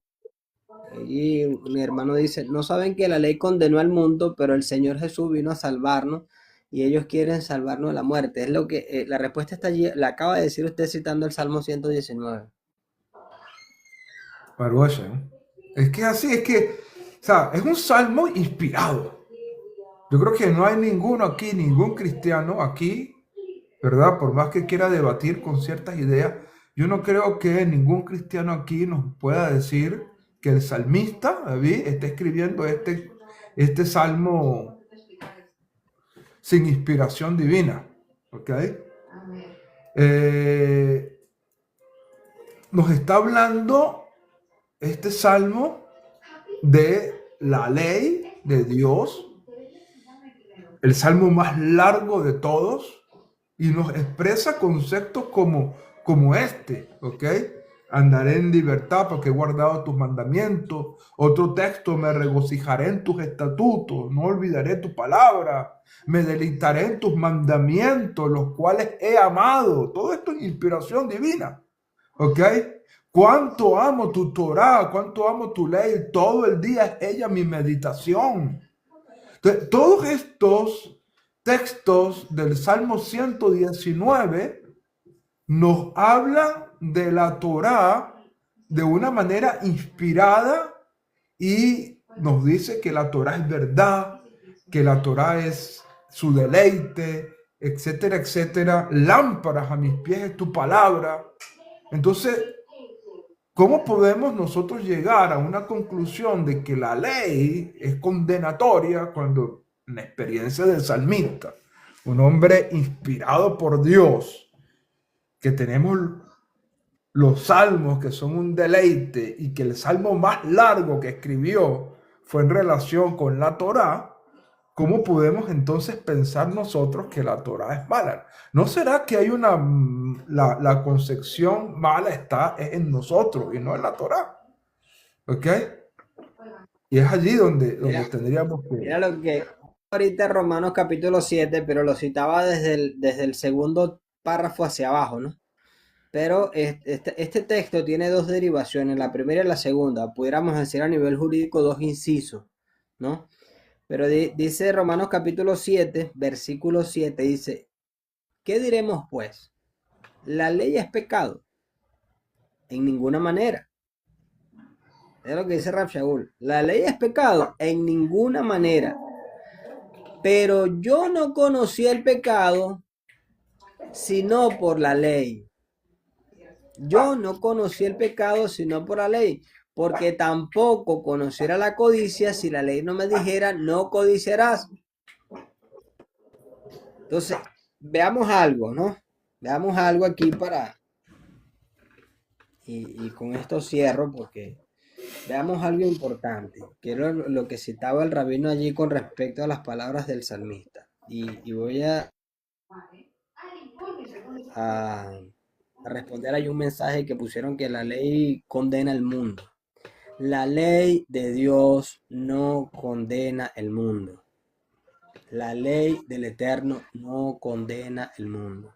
Y mi hermano dice, no saben que la ley condenó al mundo, pero el Señor Jesús vino a salvarnos y ellos quieren salvarnos de la muerte. Es lo que la respuesta está allí, la acaba de decir usted citando el Salmo 119. Baruch, ¿eh? Es que así, o sea, es un salmo inspirado. Yo creo que no hay ninguno aquí, ningún cristiano aquí, ¿verdad? Por más que quiera debatir con ciertas ideas, yo no creo que ningún cristiano aquí nos pueda decir que el salmista, David, está escribiendo este salmo sin inspiración divina, ¿ok? Eh, Nos está hablando este salmo de la ley de Dios, el salmo más largo de todos, y nos expresa conceptos como este, ¿ok? Andaré en libertad porque he guardado tus mandamientos. Otro texto, me regocijaré en tus estatutos, no olvidaré tu palabra, me deleitaré en tus mandamientos, los cuales he amado. Todo esto es inspiración divina, ¿ok? Cuánto amo tu Torah, cuánto amo tu ley, todo el día es ella mi meditación. Entonces, todos estos textos del Salmo 119 nos hablan de la Torá de una manera inspirada y nos dice que la Torá es verdad, que la Torá es su deleite, etcétera, etcétera. Lámparas a mis pies es tu palabra. Entonces, ¿cómo podemos nosotros llegar a una conclusión de que la ley es condenatoria cuando en la experiencia del salmista, un hombre inspirado por Dios, que tenemos los salmos que son un deleite y que el salmo más largo que escribió fue en relación con la Torá? ¿Cómo podemos entonces pensar nosotros que la Torá es mala? ¿No será que hay la concepción mala está en nosotros y no en la Torá? ¿Ok? Y es allí donde Mira, tendríamos mira que... lo que ahorita Romanos capítulo 7, pero lo citaba desde el segundo párrafo hacia abajo, ¿no? Pero este texto tiene dos derivaciones, la primera y la segunda, pudiéramos decir a nivel jurídico dos incisos, ¿no? Pero dice Romanos capítulo 7, versículo 7, dice, ¿qué diremos pues? ¿La ley es pecado? En ninguna manera. Es lo que dice Rab Shaul. ¿La ley es pecado? En ninguna manera. Pero yo no conocí el pecado sino por la ley. Yo no conocí el pecado sino por la ley, porque tampoco conociera la codicia si la ley no me dijera no codiciarás. Entonces, veamos algo, ¿no? Veamos algo aquí y con esto cierro porque veamos algo importante, que era lo que citaba el rabino allí con respecto a las palabras del salmista. Y voy a responder ahí un mensaje que pusieron que la ley condena el mundo. La ley de Dios no condena el mundo. La ley del Eterno no condena el mundo.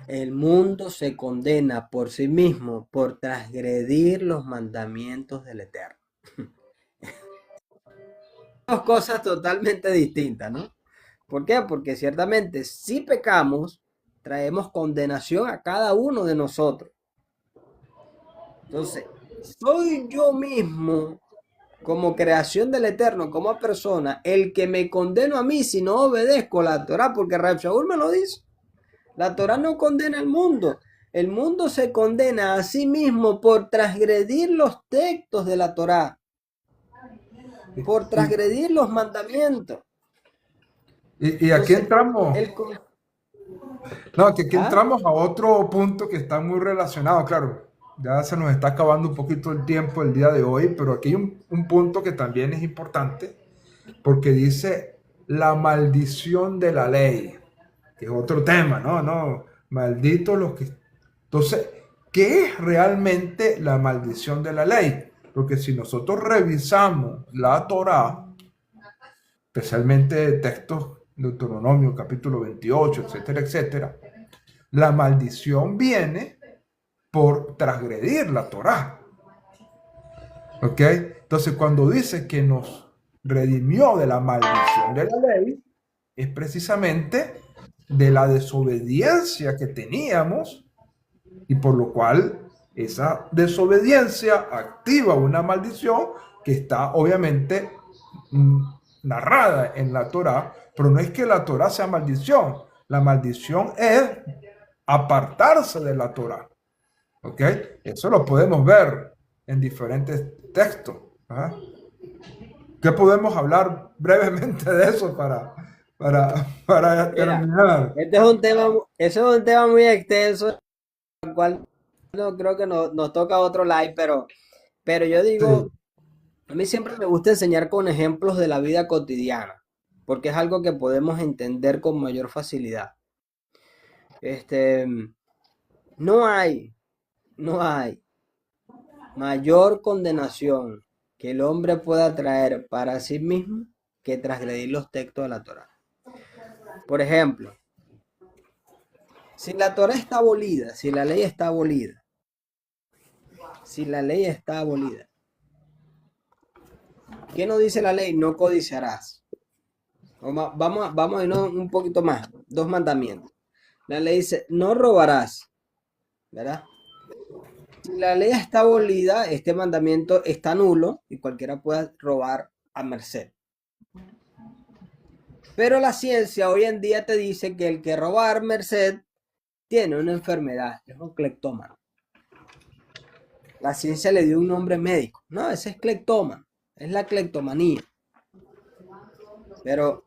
El mundo se condena por sí mismo por transgredir los mandamientos del Eterno. Dos cosas totalmente distintas, ¿no? ¿Por qué? Porque ciertamente si pecamos, traemos condenación a cada uno de nosotros. Entonces, soy yo mismo, como creación del Eterno, como persona, el que me condeno a mí si no obedezco la Torah, porque Rab Shaul me lo dice. La Torah no condena al mundo. El mundo se condena a sí mismo por transgredir los textos de la Torah, por Y, transgredir los mandamientos. y aquí Entonces, entramos, el... no, que aquí ¿Ah? entramos a otro punto que está muy relacionado, claro, ya se nos está acabando un poquito el tiempo el día de hoy, pero aquí hay un punto que también es importante, porque dice la maldición de la ley, que es otro tema, ¿no? No, malditos los que... Entonces, ¿qué es realmente la maldición de la ley? Porque si nosotros revisamos la Torá, especialmente textos de Deuteronomio, capítulo 28, etcétera, etcétera, la maldición viene por transgredir la Torá. ¿Ok? Entonces, cuando dice que nos redimió de la maldición de la ley, es precisamente de la desobediencia que teníamos y por lo cual esa desobediencia activa una maldición que está obviamente narrada en la Torá, pero no es que la Torá sea maldición, la maldición es apartarse de la Torá. ¿Ok? Eso lo podemos ver en diferentes textos. ¿Ah? ¿Qué podemos hablar brevemente de eso para Mira, terminar? ese es un tema muy extenso, el cual no creo que nos toca otro live, pero yo Sí, digo, a mí siempre me gusta enseñar con ejemplos de la vida cotidiana, porque es algo que podemos entender con mayor facilidad. Este, no no hay mayor condenación que el hombre pueda traer para sí mismo que transgredir los textos de la Torá. Por ejemplo, si la Torá está abolida, si la ley está abolida, si la ley está abolida, ¿qué nos dice la ley? No codiciarás. Vamos a irnos un poquito más. Dos mandamientos. La ley dice, no robarás, ¿verdad? Si la ley está abolida, este mandamiento está nulo y cualquiera puede robar a merced. Pero la ciencia hoy en día te dice que el que roba a merced tiene una enfermedad, es un cleptómano. La ciencia le dio un nombre médico. No, ese es cleptómano, es la cleptomanía. Pero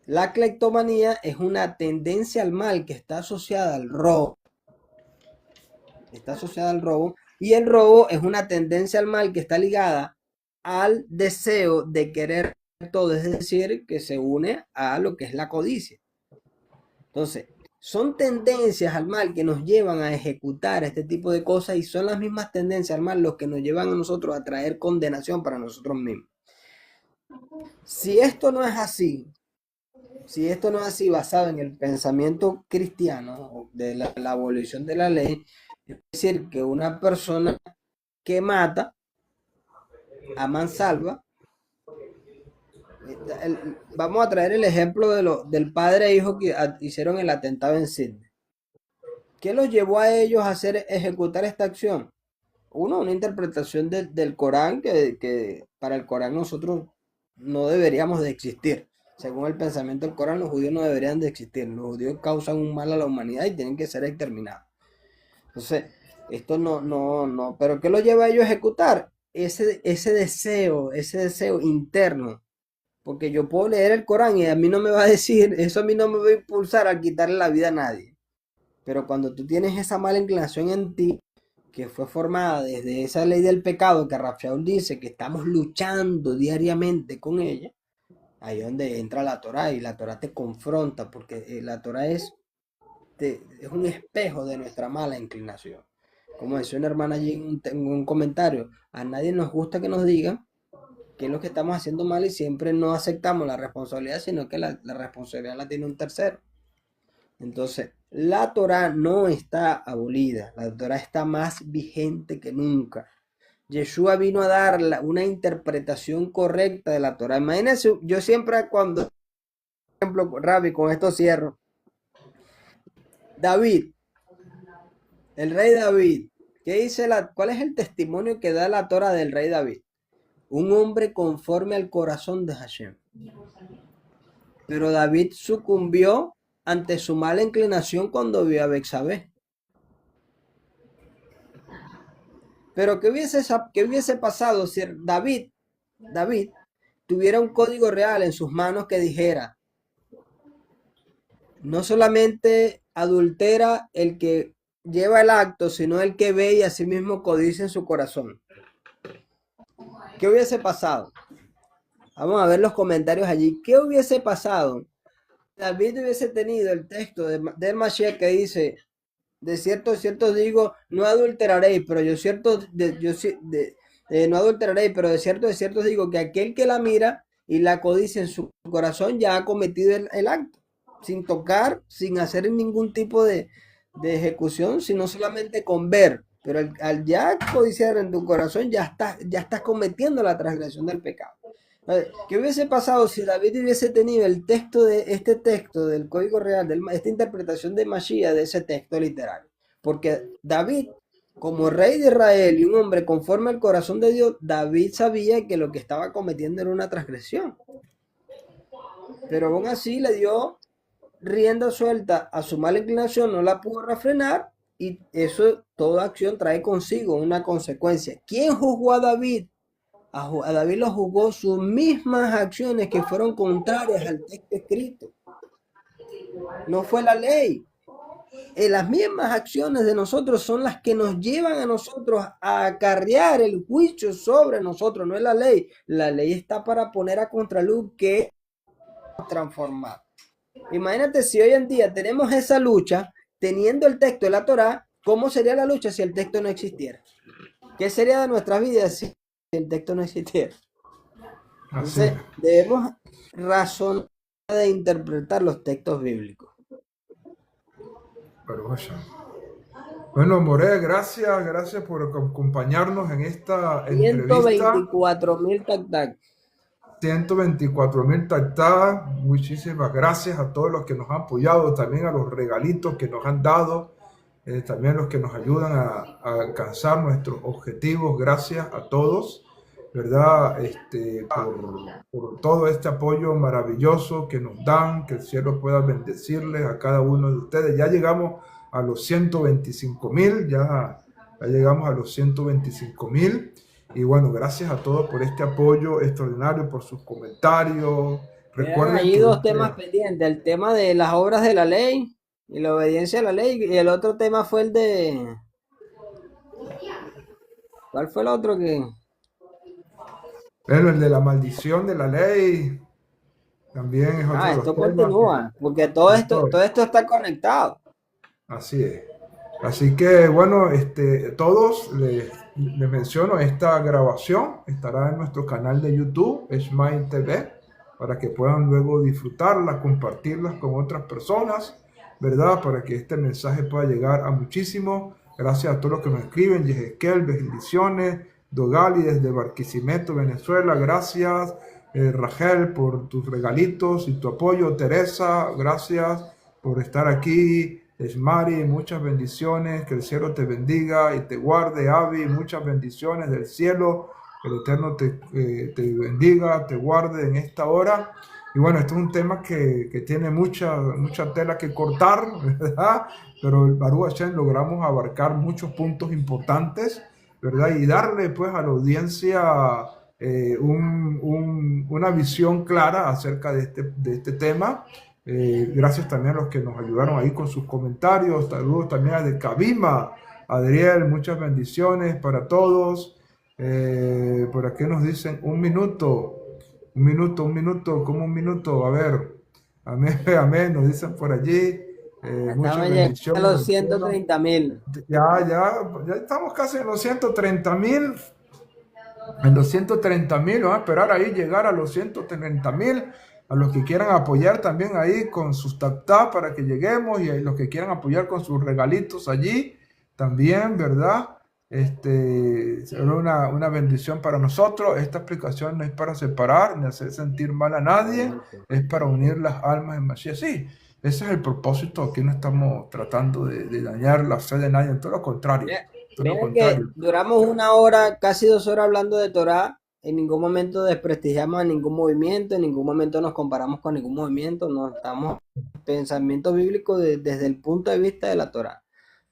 la cleptomanía es una tendencia al mal que está asociada al robo. Está asociada al robo. Y el robo es una tendencia al mal que está ligada al deseo de querer todo, es decir, que se une a lo que es la codicia. Entonces, son tendencias al mal que nos llevan a ejecutar este tipo de cosas y son las mismas tendencias al mal los que nos llevan a nosotros a traer condenación para nosotros mismos. Si esto no es así, si esto no es así basado en el pensamiento cristiano de la abolición de la ley, es decir, que una persona que mata a mansalva, vamos a traer el ejemplo del padre e hijo que hicieron el atentado en Sydney. ¿Qué los llevó a ellos a ejecutar esta acción? Uno, una interpretación del Corán que para el Corán nosotros no deberíamos de existir. Según el pensamiento del Corán, los judíos no deberían de existir. Los judíos causan un mal a la humanidad y tienen que ser exterminados. Entonces, esto no. Pero ¿qué lo lleva a ellos a ejecutar? Ese deseo interno. Porque yo puedo leer el Corán y a mí no me va a decir, eso a mí no me va a impulsar a quitarle la vida a nadie. Pero cuando tú tienes esa mala inclinación en ti, que fue formada desde esa ley del pecado que Rafael dice que estamos luchando diariamente con ella, ahí es donde entra la Torah y la Torah te confronta porque la Torah es un espejo de nuestra mala inclinación. Como decía una hermana allí en un comentario, a nadie nos gusta que nos digan qué es lo que estamos haciendo mal y siempre no aceptamos la responsabilidad, sino que la responsabilidad la tiene un tercero. Entonces, la Torá no está abolida, la Torá está más vigente que nunca. Yeshua vino a dar una interpretación correcta de la Torá. Imagínense, yo siempre cuando, por ejemplo, Rabbi, con esto cierro. David, el rey David, ¿cuál es el testimonio que da la Torá del rey David? Un hombre conforme al corazón de Hashem. Pero David sucumbió ante su mala inclinación cuando vio a Betsabé. Pero ¿qué hubiese pasado si David tuviera un código real en sus manos que dijera, no solamente adultera el que lleva el acto, sino el que ve y asimismo codicia en su corazón? ¿Qué hubiese pasado? Vamos a ver los comentarios allí. ¿Qué hubiese pasado? David hubiese tenido el texto del Mashiach que dice, de cierto digo, no adulteraréis, pero no adulteraréis, pero de cierto digo que aquel que la mira y la codicia en su corazón ya ha cometido el acto, sin tocar, sin hacer ningún tipo de ejecución, sino solamente con ver. Pero al ya codiciar en tu corazón ya estás cometiendo la transgresión del pecado. ¿Qué hubiese pasado si David hubiese tenido el texto del Código Real, esta interpretación de Mashiach de ese texto literario? Porque David, como rey de Israel y un hombre conforme al corazón de Dios, David sabía que lo que estaba cometiendo era una transgresión. Pero aún así le dio rienda suelta a su mala inclinación, no la pudo refrenar, y eso, toda acción trae consigo una consecuencia. ¿Quién juzgó a David? A David lo juzgó sus mismas acciones que fueron contrarias al texto escrito. No fue la ley. Las mismas acciones de nosotros son las que nos llevan a nosotros a acarrear el juicio sobre nosotros, no es la ley. La ley está para poner a contraluz que transformar. Imagínate si hoy en día tenemos esa lucha, teniendo el texto de la Torá, ¿cómo sería la lucha si el texto no existiera? ¿Qué sería de nuestras vidas si el texto no existiera? Entonces, debemos razonar de interpretar los textos bíblicos. Bueno, More, gracias por acompañarnos en esta entrevista. 124,000 tac-tac. 124,000 tac-tac. Muchísimas gracias a todos los que nos han apoyado, también a los regalitos que nos han dado, también los que nos ayudan a alcanzar nuestros objetivos. Gracias a todos, ¿verdad? Por todo este apoyo maravilloso que nos dan, que el cielo pueda bendecirles a cada uno de ustedes. Ya llegamos a los 125,000, ya llegamos a los 125,000. Y bueno, gracias a todos por este apoyo extraordinario, por sus comentarios. Recuerden hay dos temas pendientes, el tema de las obras de la ley y la obediencia a la ley, y el otro tema fue el de... ¿Cuál fue el otro que...? Bueno, el de la maldición de la ley también es otro de los esto continúa, porque todo esto está conectado. Así es. Así que bueno, todos les menciono, esta grabación estará en nuestro canal de YouTube, Shmai TV, para que puedan luego disfrutarla, compartirlas con otras personas, ¿verdad? Para que este mensaje pueda llegar a muchísimos. Gracias a todos los que nos escriben, Yehezkel, bendiciones, Dogali desde Barquisimeto, Venezuela, gracias. Rachel, por tus regalitos y tu apoyo. Teresa, gracias por estar aquí. Esmari, muchas bendiciones, que el cielo te bendiga y te guarde. Avi, muchas bendiciones del cielo, que el Eterno te bendiga, te guarde en esta hora. Y bueno, esto es un tema que tiene mucha tela que cortar, ¿verdad? Pero el Baruch Hashem logramos abarcar muchos puntos importantes, ¿verdad? Y darle pues a la audiencia una visión clara acerca de este tema. Gracias también a los que nos ayudaron ahí con sus comentarios. Saludos también a de Cabima, Adriel, muchas bendiciones para todos. Por aquí nos dicen un minuto, ¿cómo un minuto? A ver, amén, nos dicen por allí. Muchas bendiciones. A los 130,000. Ya estamos casi en los 130,000. En los 130,000, vamos a esperar ahí llegar a los 130,000. A los que quieran apoyar también ahí con sus tap para que lleguemos y a los que quieran apoyar con sus regalitos allí también, ¿verdad? Será una bendición para nosotros. Esta explicación no es para separar ni hacer sentir mal a nadie, Excelente. es para unir las almas en Mashiach. Sí, ese es el propósito. Aquí no estamos tratando de dañar la fe de nadie, todo lo contrario. Mira, Todo lo mira que contrario. duramos una hora, casi 2 horas hablando de Torah. En ningún momento desprestigiamos a ningún movimiento, en ningún momento nos comparamos con ningún movimiento, no estamos pensamiento bíblico desde el punto de vista de la Torah,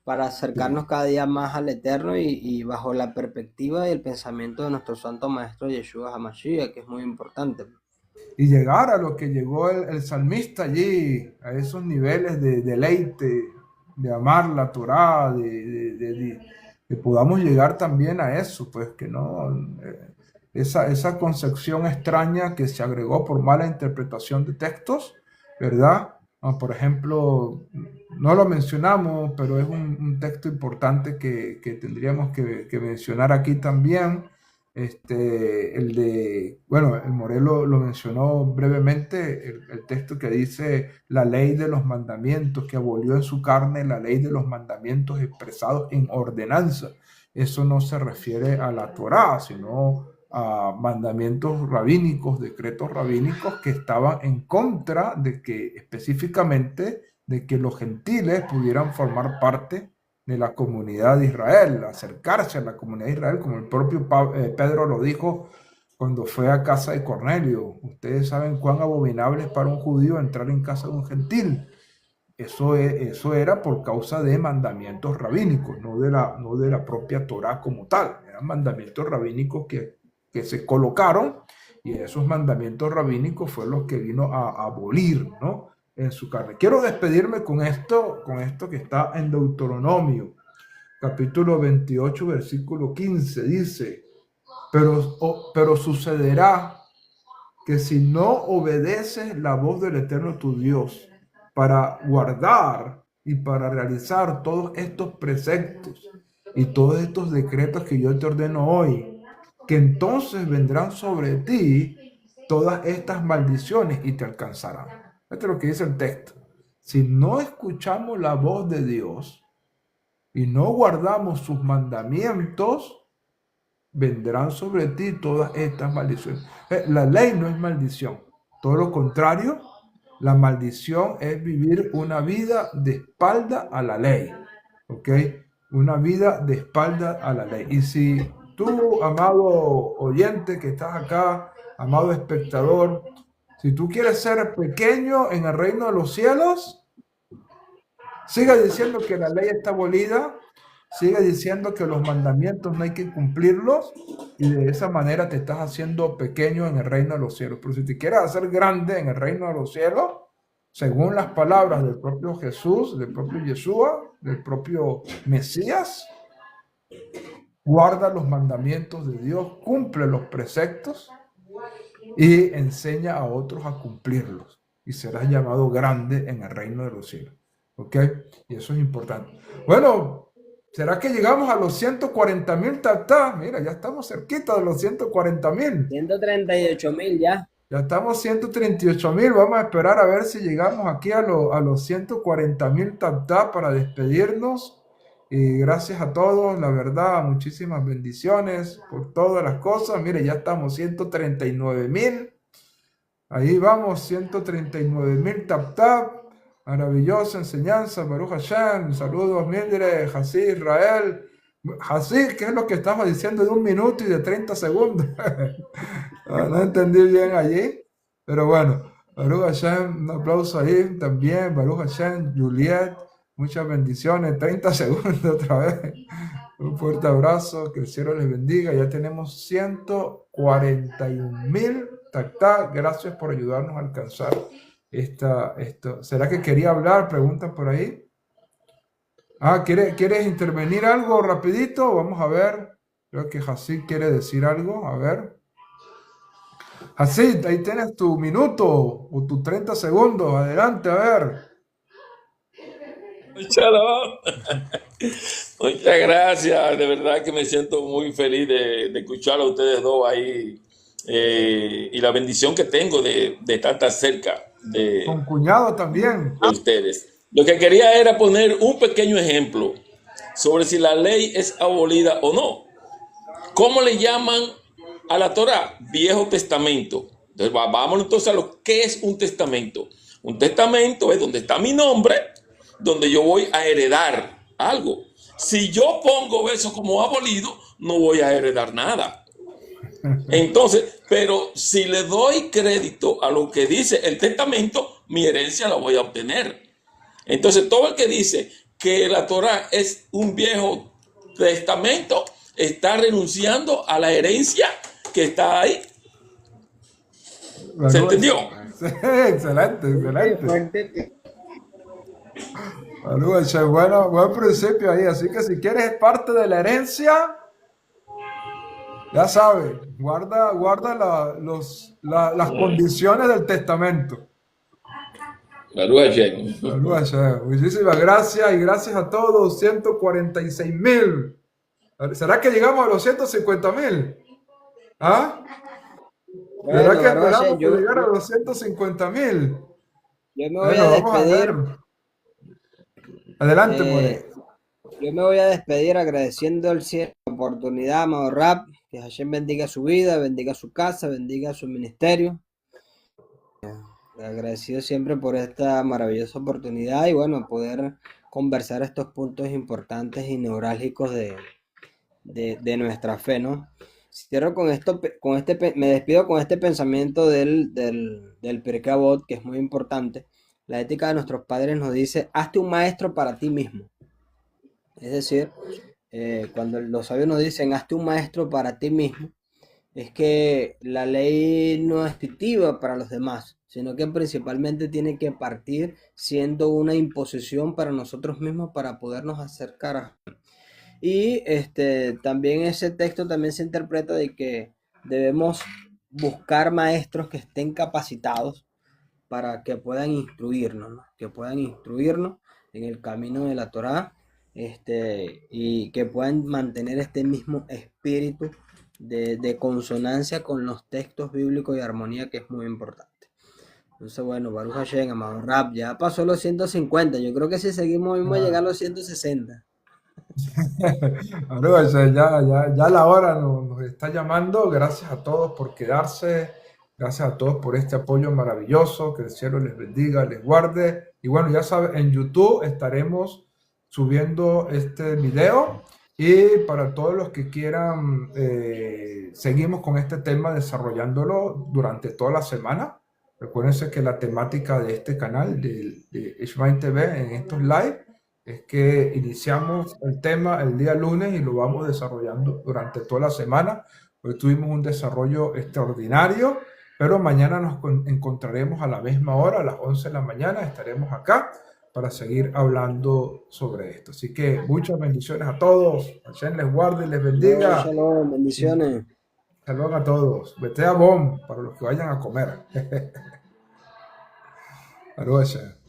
para acercarnos cada día más al Eterno y bajo la perspectiva y el pensamiento de nuestro Santo Maestro Yeshua HaMashiach, que es muy importante. Y llegar a lo que llegó el salmista allí, a esos niveles de deleite, de amar la Torá, que podamos llegar también a eso, pues que no, esa concepción extraña que se agregó por mala interpretación de textos, ¿verdad? Por ejemplo, no lo mencionamos, pero es un texto importante que tendríamos que mencionar aquí también, bueno, el Morelo lo mencionó brevemente, el texto que dice la ley de los mandamientos, que abolió en su carne la ley de los mandamientos expresados en ordenanza. Eso no se refiere a la Torá, sino a mandamientos rabínicos, decretos rabínicos que estaban en contra de que específicamente de que los gentiles pudieran formar parte de la comunidad de Israel, acercarse a la comunidad de Israel, como el propio Pedro lo dijo cuando fue a casa de Cornelio. Ustedes saben cuán abominable es para un judío entrar en casa de un gentil. Eso era por causa de mandamientos rabínicos, no de la propia Torá como tal. Eran mandamientos rabínicos que se colocaron y esos mandamientos rabínicos fue los que vino a abolir, ¿no? En su carne. Quiero despedirme con esto que está en Deuteronomio, capítulo 28, versículo 15. Dice, pero sucederá que si no obedeces la voz del Eterno tu Dios para guardar y para realizar todos estos preceptos y todos estos decretos que yo te ordeno hoy, que entonces vendrán sobre ti todas estas maldiciones y te alcanzarán. Esto es lo que dice el texto. Si no escuchamos la voz de Dios y no guardamos sus mandamientos, vendrán sobre ti todas estas maldiciones. La ley no es maldición. Todo lo contrario, la maldición es vivir una vida de espalda a la ley. ¿Ok? Una vida de espalda a la ley. Y si tú, amado oyente que estás acá, amado espectador, si tú quieres ser pequeño en el reino de los cielos, siga diciendo que la ley está abolida, sigue diciendo que los mandamientos no hay que cumplirlos y de esa manera te estás haciendo pequeño en el reino de los cielos. Pero si te quieres hacer grande en el reino de los cielos, según las palabras del propio Jesús, del propio Yeshua, del propio Mesías, guarda los mandamientos de Dios, cumple los preceptos y enseña a otros a cumplirlos. Y serás llamado grande en el reino de los cielos. ¿Ok? Y eso es importante. Bueno, ¿será que llegamos a los 140,000 tatá? Mira, ya estamos cerquita de los 140,000. 138.000 ya. Ya estamos 138,000. Vamos a esperar a ver si llegamos aquí a los 140,000 tatá para despedirnos. Y gracias a todos, la verdad, muchísimas bendiciones por todas las cosas. Mire, ya estamos 139,000. Ahí vamos, 139,000 tap. Maravillosa enseñanza, Baruch Hashem. Saludos, Mildred, Hasí, Israel. Hasí, ¿qué es lo que estaba diciendo de 1 minuto y de 30 segundos? No entendí bien allí, pero bueno, Baruch Hashem, un aplauso ahí también. Baruch Hashem, Juliet, muchas bendiciones. 30 segundos otra vez. Un fuerte abrazo, que el cielo les bendiga. Ya tenemos 141,000 tactá. Gracias por ayudarnos a alcanzar esto. ¿Será que quería hablar? Preguntan por ahí. ¿Quieres intervenir algo rapidito? Vamos a ver. Creo que Hasid quiere decir algo. A ver. Hasid, ahí tienes tu minuto o tus 30 segundos. Adelante, a ver. Shalom. Muchas gracias, de verdad que me siento muy feliz de escuchar a ustedes dos ahí y la bendición que tengo de estar tan cerca Con cuñado también. de ustedes. Lo que quería era poner un pequeño ejemplo sobre si la ley es abolida o no. ¿Cómo le llaman a la Torá? Viejo Testamento. Entonces, vamos entonces a lo que es un testamento. Un testamento es donde está mi nombre, donde yo voy a heredar algo. Si yo pongo eso como abolido, no voy a heredar nada. Entonces, pero si le doy crédito a lo que dice el testamento, mi herencia la voy a obtener. Entonces, todo el que dice que la Torá es un viejo testamento está renunciando a la herencia que está ahí. ¿Se Bueno, entendió? sí, excelente, excelente. Bueno, buen principio ahí. Así que si quieres parte de la herencia, ya sabes, guarda las condiciones del testamento. Muchísimas gracias y gracias a todos. 146,000. ¿Será que llegamos a los 150,000? ¿Ah? ¿Será Bueno, que Baruch esperamos Hashem, que llegara a los 150,000? yo me voy a Bueno, vamos a ver. despedir. Adelante, More. Yo me voy a despedir agradeciendo el cielo, la oportunidad, amado Rab, que Hashem bendiga su vida, bendiga su casa, bendiga su ministerio. Agradecido siempre por esta maravillosa oportunidad y bueno, poder conversar estos puntos importantes y neurálgicos de nuestra fe, ¿no? Cierro con esto, me despido con este pensamiento del Pirkei Avot, que es muy importante. La ética de nuestros padres nos dice, hazte un maestro para ti mismo. Es decir, cuando los sabios nos dicen, hazte un maestro para ti mismo, es que la ley no es fictiva para los demás, sino que principalmente tiene que partir siendo una imposición para nosotros mismos para podernos acercar a... Y también ese texto también se interpreta de que debemos buscar maestros que estén capacitados para que puedan instruirnos, ¿no? Que puedan instruirnos en el camino de la Torá, y que puedan mantener este mismo espíritu de consonancia con los textos bíblicos y armonía, que es muy importante. Entonces, bueno, Baruch Hashem, amado Rab, ya pasó los 150. Yo creo que si seguimos vamos a llegar a los 160. Ya la hora nos está llamando. Gracias a todos por quedarse. Gracias a todos por este apoyo maravilloso. Que el cielo les bendiga, les guarde. Y bueno, ya saben, en YouTube estaremos subiendo este video. Y para todos los que quieran, seguimos con este tema desarrollándolo durante toda la semana. Recuérdense que la temática de este canal, de Ishmael TV, en estos live, es que iniciamos el tema el día lunes y lo vamos desarrollando durante toda la semana. Hoy tuvimos un desarrollo extraordinario, pero mañana nos encontraremos a la misma hora, a las 11 de la mañana, estaremos acá para seguir hablando sobre esto. Así que muchas bendiciones a todos. Hashem les guarde y les bendiga. Shalom, bendiciones. Shalom a todos. Vete a Bom para los que vayan a comer. Baruch Hashem.